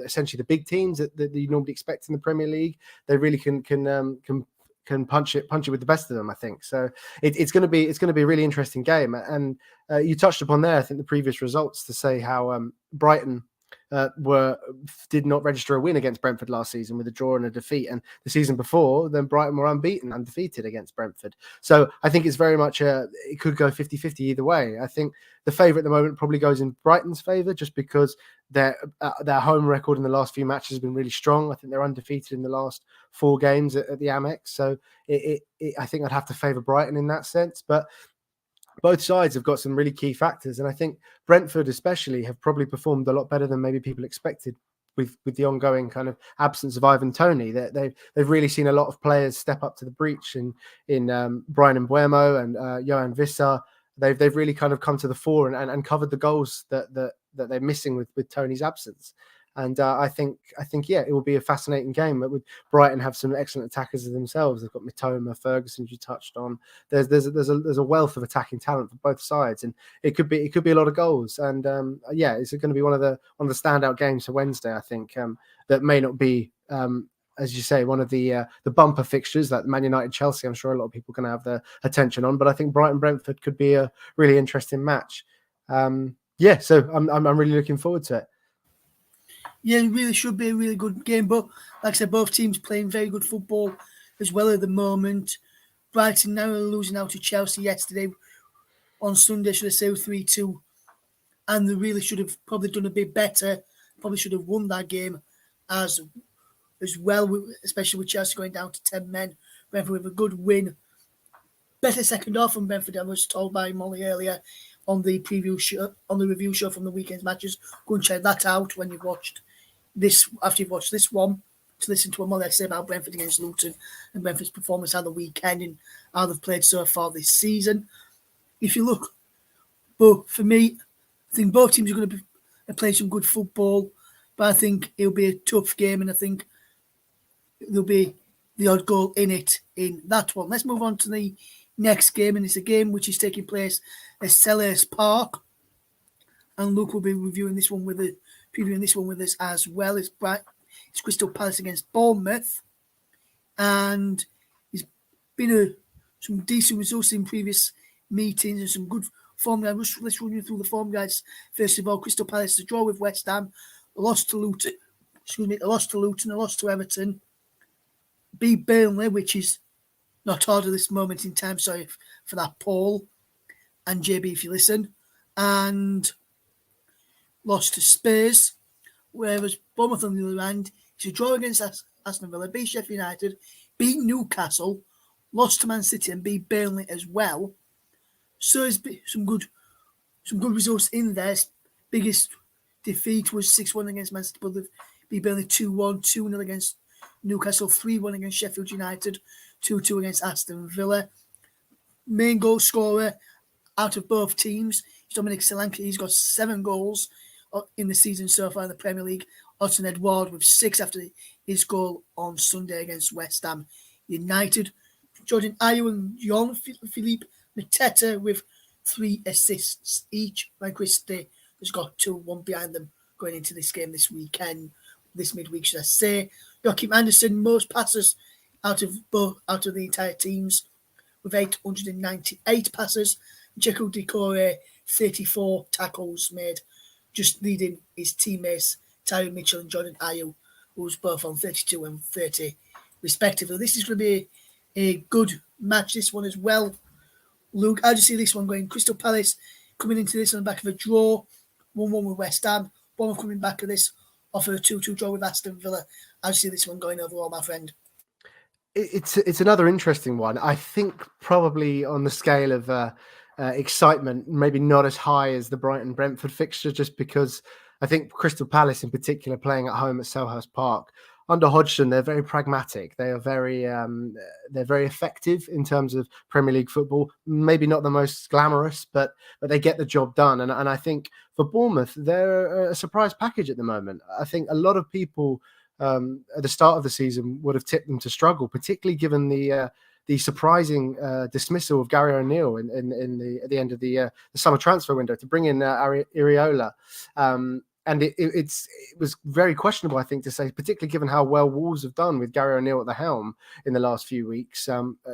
essentially the big teams that you normally expect in the Premier League. They really can punch it with the best of them, I think. So it's going to be a really interesting game. And you touched upon there, I think, the previous results to say how Brighton did not register a win against Brentford last season with a draw and a defeat. And the season before, then Brighton were undefeated against Brentford. So I think it's very much it could go 50-50 either way. I think the favourite at the moment probably goes in Brighton's favour just because their home record in the last few matches has been really strong. I think they're undefeated in the last 4 games at the Amex. So I think I'd have to favour Brighton in that sense. But both sides have got some really key factors. And I think Brentford especially have probably performed a lot better than maybe people expected with the ongoing kind of absence of Ivan Toney. They've really seen a lot of players step up to the breach in Brian Mbuemo and Johan Wissa. They've really kind of come to the fore and covered the goals that they're missing with Toney's absence. And I think yeah, it will be a fascinating game. But with Brighton have some excellent attackers themselves. They've got Mitoma, Ferguson, you touched on. There's a wealth of attacking talent for both sides, and it could be a lot of goals. And yeah, it's going to be one of the standout games for Wednesday. I think that may not be, as you say, one of the bumper fixtures like Man United Chelsea. I'm sure a lot of people are going to have their attention on, but I think Brighton Brentford could be a really interesting match. Yeah, so I'm really looking forward to it. Yeah, it really should be a really good game. But like I said, both teams playing very good football as well at the moment. Brighton now losing out to Chelsea yesterday on Sunday, should have said 3-2. And they really should have probably done a bit better. Probably should have won that game as well, especially with Chelsea going down to 10 men. Brentford with a good win. Better second half from Brentford, I was told by Molly earlier on the review show from the weekend's matches. Go and check that out when you've watched this, after you've watched this one, to listen to what Molly said about Brentford against Luton and Brentford's performance on the weekend and how they've played so far this season. If you look, but for me, I think both teams are going to be playing some good football, but I think it'll be a tough game, and I think there'll be the odd goal in it in that one. Let's move on to the next game, and it's a game which is taking place at Selhurst Park, and Luke will be previewing this one with us as well. It's Crystal Palace against Bournemouth, and it's been some decent results in previous meetings and some good form guides. Let's run you through the form guides. First of all, Crystal Palace a draw with West Ham, a loss to Luton, a loss to Everton, beat Burnley, which is not hard at this moment in time. Sorry for that, Paul and JB, if you listen. And lost to Spurs, whereas Bournemouth on the other hand, it's a draw against Aston Villa, beat Sheffield United, beat Newcastle, lost to Man City and beat Burnley as well. So there's some good results in there. Biggest defeat was 6-1 against Man City, but they've beat Burnley 2-1, 2-0 against Newcastle, 3-1 against Sheffield United, 2-2 against Aston Villa. Main goal scorer out of both teams is Dominic Solanke. He's got 7 goals in the season so far in the Premier League. Odsonne Edouard with 6 after his goal on Sunday against West Ham United. Jordan Ayew and Jean-Philippe Mateta with 3 assists each. Mike Christie has got 2, 1 behind them going into this game this weekend, this midweek, should I say. Joachim Andersen, most passes out of the entire teams with 898 passes. Jekyll Decore, 34 tackles made, just leading his teammates Tyrone Mitchell and Jordan Ayew, who's both on 32 and 30 respectively. This is going to be a good match, this one as well. Luke, how do you see this one going? Crystal Palace coming into this on the back of a draw, 1-1 with West Ham. Bournemouth coming back of this off of a 2-2 draw with Aston Villa. How do you see this one going overall, my friend? It's another interesting one. I think probably on the scale of excitement, maybe not as high as the Brighton Brentford fixture, just because I think Crystal Palace in particular, playing at home at Selhurst Park under Hodgson, they're very pragmatic. They are very effective in terms of Premier League football. Maybe not the most glamorous, but they get the job done. And I think for Bournemouth, they're a surprise package at the moment. I think a lot of people at the start of the season would have tipped them to struggle, particularly given the surprising dismissal of Gary O'Neill at the end of the summer transfer window to bring in Iriola. And it was very questionable, I think, to say, particularly given how well Wolves have done with Gary O'Neill at the helm in the last few weeks.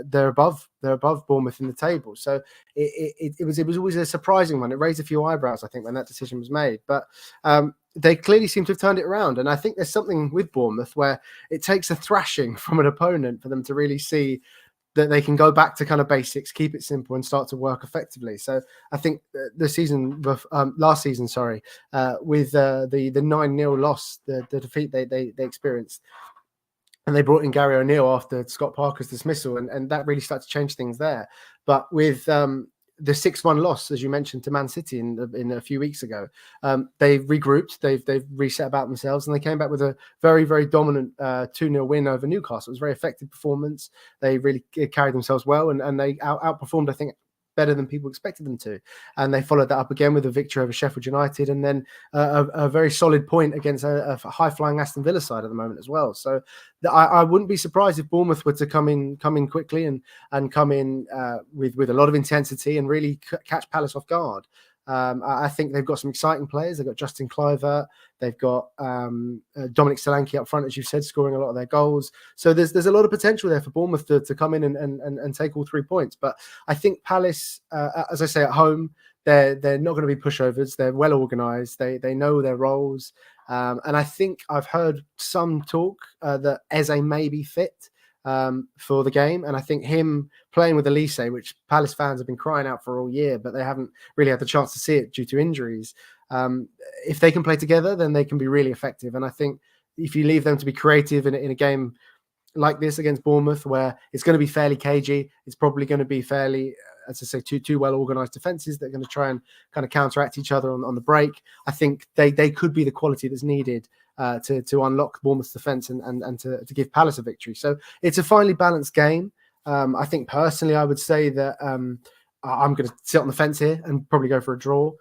They're above Bournemouth in the table. So it was always a surprising one. It raised a few eyebrows, I think, when that decision was made. But they clearly seem to have turned it around. And I think there's something with Bournemouth where it takes a thrashing from an opponent for them to really see that they can go back to kind of basics, keep it simple, and start to work effectively. So I think the season, last season, with the 9-0 loss, the defeat they experienced, and they brought in Gary O'Neill after Scott Parker's dismissal, and that really started to change things there. But with the 6-1 loss, as you mentioned, to Man City in a few weeks ago, they've regrouped, they've reset about themselves, and they came back with a very, very dominant 2-0 win over Newcastle. It was a very effective performance. They really carried themselves well, and they outperformed, I think, better than people expected them to. And they followed that up again with a victory over Sheffield United, and then a very solid point against a high-flying Aston Villa side at the moment as well. So I wouldn't be surprised if Bournemouth were to come in quickly and come in with a lot of intensity and really catch Palace off guard. I think they've got some exciting players. They've got Justin Kluivert. They've got Dominic Solanke up front, as you said, scoring a lot of their goals. So there's a lot of potential there for Bournemouth to come in and take all 3 points. But I think Palace, as I say, at home, they're not going to be pushovers. They're well organised. They know their roles. And I think I've heard some talk that Eze may be fit for the game. And I think him playing with Elise, which Palace fans have been crying out for all year, but they haven't really had the chance to see it due to injuries. If they can play together, then they can be really effective. And I think if you leave them to be creative in a game like this against Bournemouth, where it's going to be fairly cagey, it's probably going to be fairly, as I say, two well-organised defences that are going to try and kind of counteract each other on the break. I think they could be the quality that's needed to unlock Bournemouth's defence and to give Palace a victory. So it's a finely balanced game. I think personally, I would say that I'm going to sit on the fence here and probably go for a draw,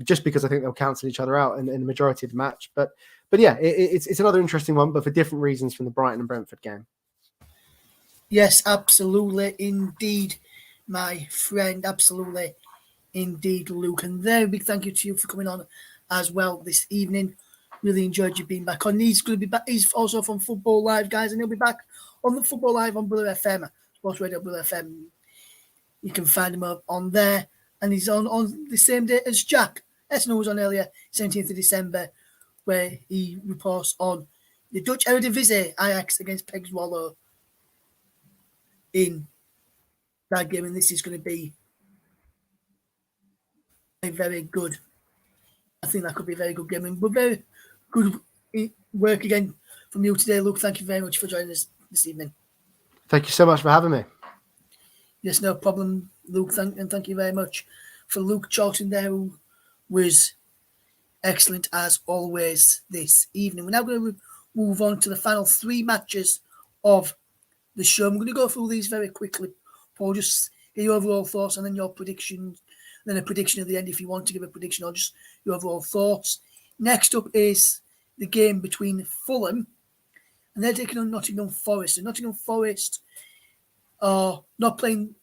just because I think they'll cancel each other out in the majority of the match. But yeah, it's another interesting one, but for different reasons from the Brighton and Brentford game. Yes, absolutely, indeed, my friend. Absolutely, indeed, Luke. And very big thank you to you for coming on as well this evening. Really enjoyed you being back on. He's going to be back. He's also from Football Live, guys, and he'll be back on the Football Live on Brother FM, Sports Radio Brother FM. You can find him up on there. And he's on the same day as Jack. Hesson was on earlier, 17th of December, where he reports on the Dutch Eredivisie, Ajax against Peg Zwolle in that game. And this is going to be a very good. I think that could be a very good game. But very good work again from you today, Luke. Thank you very much for joining us this evening. Thank you so much for having me. Yes, no problem, Luke. Thank you very much for Luke Charlton there, who was excellent as always this evening. We're now going to move on to the final 3 matches of the show. I'm going to go through these very quickly, Paul. Just get your overall thoughts and then your predictions, then a prediction at the end if you want to give a prediction, or just your overall thoughts. Next up is the game between Fulham, and they're taking on Nottingham Forest. And Nottingham Forest are not playing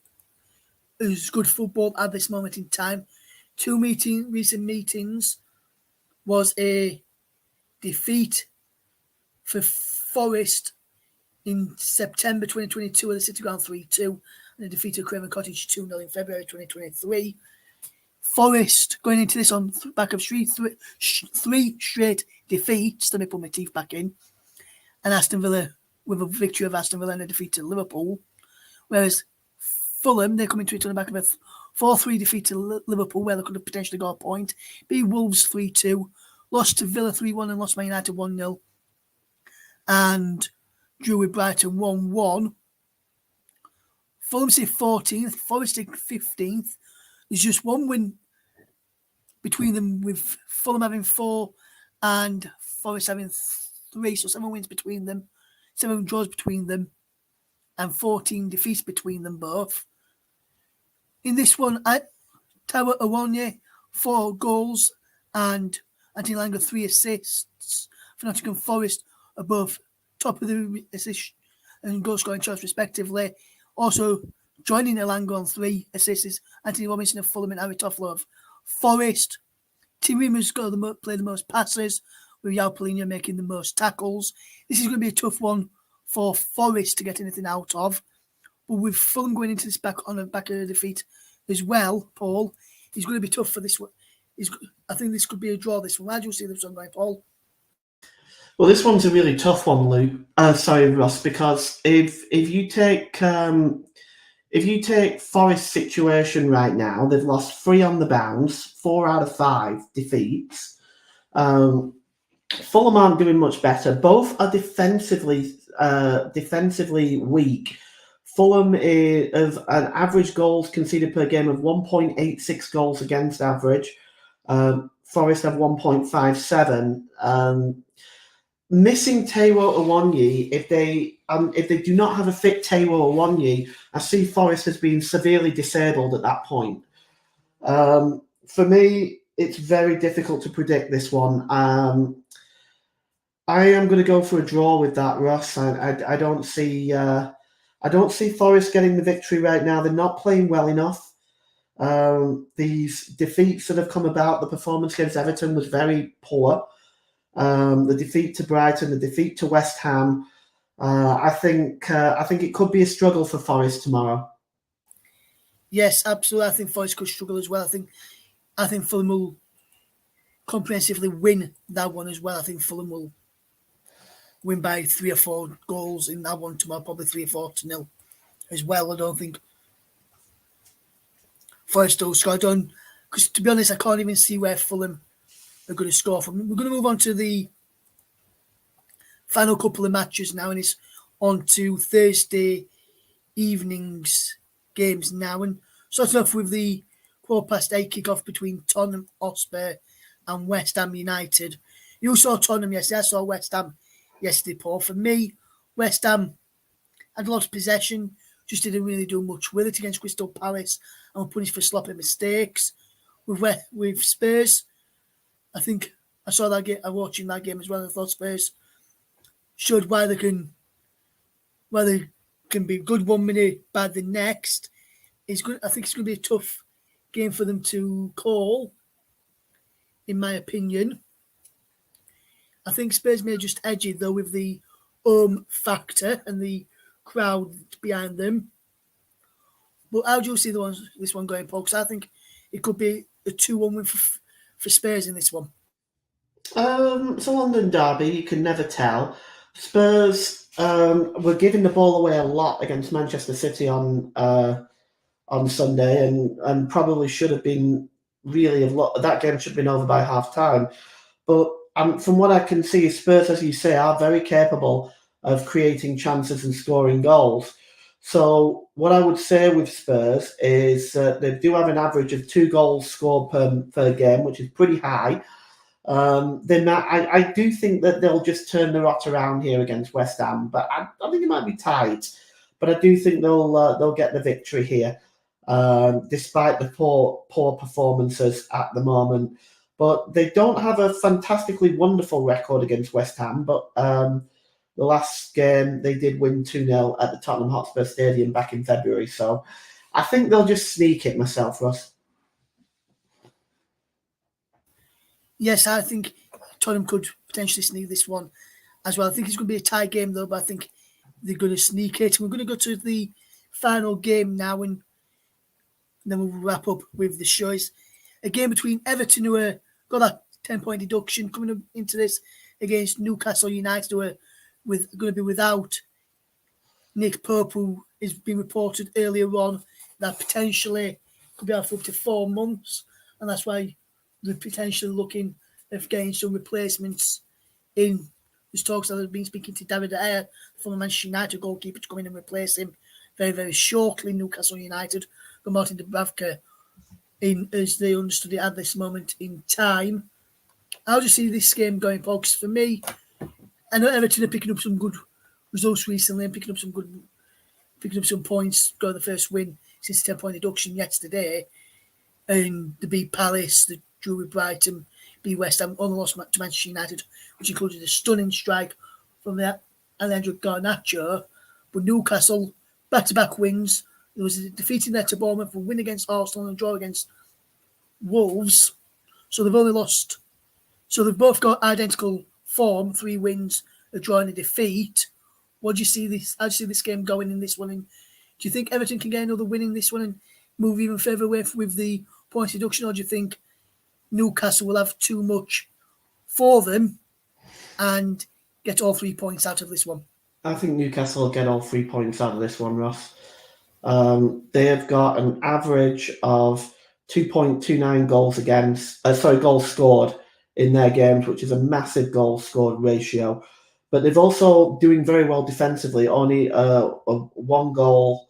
as good football at this moment in time. 2 recent meetings was a defeat for Forest in September 2022 at the City Ground 3-2, and a defeat of Craven Cottage 2-0 in February 2023. Forest going into this on the back of three straight defeats. Let me put my teeth back in. And Aston Villa with a victory of Aston Villa and a defeat to Liverpool. Whereas Fulham, they're coming to it on the back of a 4-3 defeat to Liverpool, where they could have potentially got a point. Beat Wolves 3-2, lost to Villa 3-1 and lost Man United 1-0. And drew with Brighton 1-1. Fulham sit 14th, Forest 15th. There's just one win between them, with Fulham having 4 and Forest having 3. So 7 wins between them, 7 draws between them, and 14 defeats between them both. In this one, Tawa Awonye, 4 goals, and Anthony Langer 3 assists for Nottingham Forest, above top of the assist and goal scoring charts respectively. Also joining Elanga on 3 assists is Anthony Robinson of Fulham and Harry Toffolo of Forest. Tim Reamer's got played the most passes, with Yao Polina making the most tackles. This is going to be a tough one for Forest to get anything out of. But with Fulham going into this back on the back of the defeat as well, Paul, it's going to be tough for this one. I think this could be a draw. This one. How do you see this one going, Paul? Well, this one's a really tough one, Luke. Sorry, Russ, because if you take Forest's situation right now, they've lost 3 on the bounce, 4 out of 5 defeats. Fulham aren't doing much better. Both are defensively weak. Fulham have an average goals conceded per game of 1.86 goals against average. Forest have 1.57. Missing Taiwo Awoniyi, if they do not have a fit Taiwo Awoniyi, I see Forest as being severely disabled at that point. For me, it's very difficult to predict this one. I am going to go for a draw with that, Russ. I don't see Forest getting the victory right now. They're not playing well enough. These defeats that have come about, the performance against Everton was very poor. The defeat to Brighton, the defeat to West Ham. I think it could be a struggle for Forest tomorrow. Yes, absolutely. I think Forest could struggle as well. I think Fulham will comprehensively win that one as well. I think Fulham will win by 3 or 4 goals in that one tomorrow, probably 3 or 4-0 as well. I don't think Forest will score. Because to be honest, I can't even see where Fulham are going to score from. We're going to move on to the final couple of matches now, and it's on to Thursday evening's games now. And starting off with the 8:15 kick-off between Tottenham Hotspur and West Ham United. You saw Tottenham yesterday. I saw West Ham yesterday, Paul. For me, West Ham had a lot of possession, just didn't really do much with it against Crystal Palace and were punished for sloppy mistakes. With Spurs, I think I saw that game. I'm watching that game as well. I thought Spurs showed why they can be good 1 minute, bad the next. It's good. I think it's going to be a tough game for them to call, in my opinion. I think Spurs may just edge it though with the factor and the crowd behind them. But how do you see this one going, Paul? Because I think it could be a 2-1 win for Spurs in this one. It's a London derby. You can never tell. Spurs were giving the ball away a lot against Manchester City on Sunday, and probably should have been that game should have been over by half time. But from what I can see, Spurs, as you say, are very capable of creating chances and scoring goals. So what I would say with Spurs is they do have an average of 2 goals scored per game, which is pretty high. Then I do think that they'll just turn the rot around here against West Ham, but I think it might be tight. But I do think they'll get the victory here, despite the poor performances at the moment. But they don't have a fantastically wonderful record against West Ham. But the last game they did win 2-0 at the Tottenham Hotspur Stadium back in February. So I think they'll just sneak it myself, Russ. Yes, I think Tottenham could potentially sneak this one as well. I think it's going to be a tie game though, but I think they're going to sneak it. We're going to go to the final game now, and then we'll wrap up with the show. It's a game between Everton, who got that 10-point deduction coming up into this, against Newcastle United, who are going to be without Nick Pope, who has been reported earlier on that potentially could be out for up to 4 months, and that's why they're potentially looking at getting some replacements in. There's talks that they've been speaking to David De Gea, former Manchester United goalkeeper, to come in and replace him very, very shortly. Newcastle United, but Martin Dubravka in as they understood it at this moment in time. How do you see this game going, Paul? Because for me, I know Everton are picking up some good results recently and picking up some points, got the first win since the 10-point deduction yesterday. And they beat Palace, they drew with Brighton, beat West Ham, only lost to Manchester United, which included a stunning strike from Alejandro Garnacho. But Newcastle, back-to-back wins. There was a defeat in there to Bournemouth, a win against Arsenal and a draw against Wolves. So they've only lost. So they've both got identical form, 3 wins, a draw and a defeat. What do you see this? How do you see this game going in this one? And do you think Everton can get another win in this one and move even further away with the point deduction, or do you think Newcastle will have too much for them and get all 3 points out of this one? I think Newcastle will get all 3 points out of this one, Ross. They have got an average of 2.29 goals scored in their games, which is a massive goal scored ratio. But they've also doing very well defensively, only a 1 goal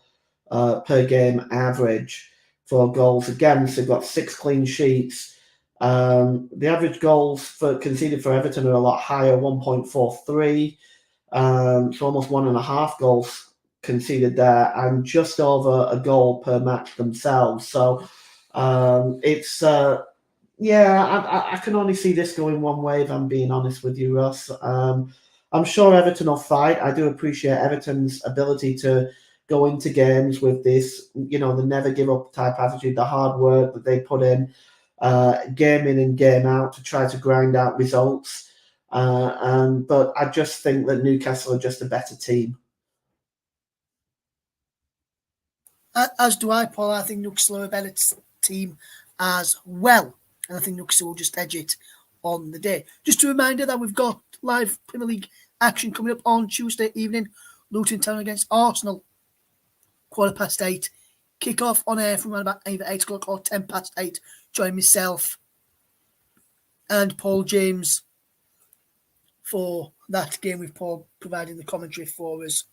per game average for goals against. They've got 6 clean sheets. The average goals conceded for Everton are a lot higher, 1.43. So almost 1.5 goals conceded there, and just over a goal per match themselves. So it's I can only see this going one way, if I'm being honest with you, Russ. I'm sure Everton will fight. I do appreciate Everton's ability to go into games with this, the never give up type attitude, the hard work that they put in, game in and game out to try to grind out results. But I just think that Newcastle are just a better team. As do I, Paul. I think Newcastle are a better team as well. And I think Newcastle will just edge it on the day. Just a reminder that we've got live Premier League action coming up on Tuesday evening. Luton Town against Arsenal. 8:15. Kick-off on air from around about either 8 o'clock or 8:10. Join myself and Paul James for that game, with Paul providing the commentary for us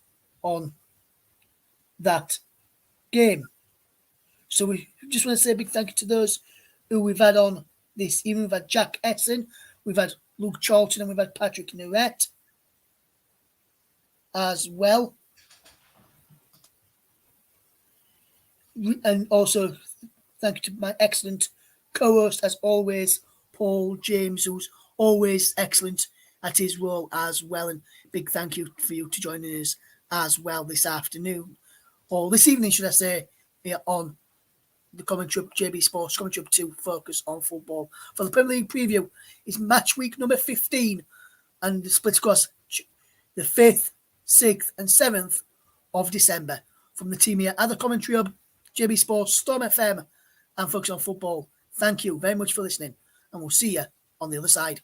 on that game. So we just want to say a big thank you to those who we've had on this evening. We've had Jack Hesson, we've had Luke Charlton, and we've had Pat Noirette as well. And also thank you to my excellent co-host, as always, Paul James, who's always excellent at his role as well. And big thank you for you to joining us as well this afternoon, or this evening, should I say, here on the commentary up, JB Sports Commentary Up 2, Focus on Football. For the Premier League preview, is match week number 15, and the split across the 5th, 6th, and 7th of December. From the team here at the Commentary Hub, JB Sports, Storm FM, and Focus on Football, thank you very much for listening, and we'll see you on the other side.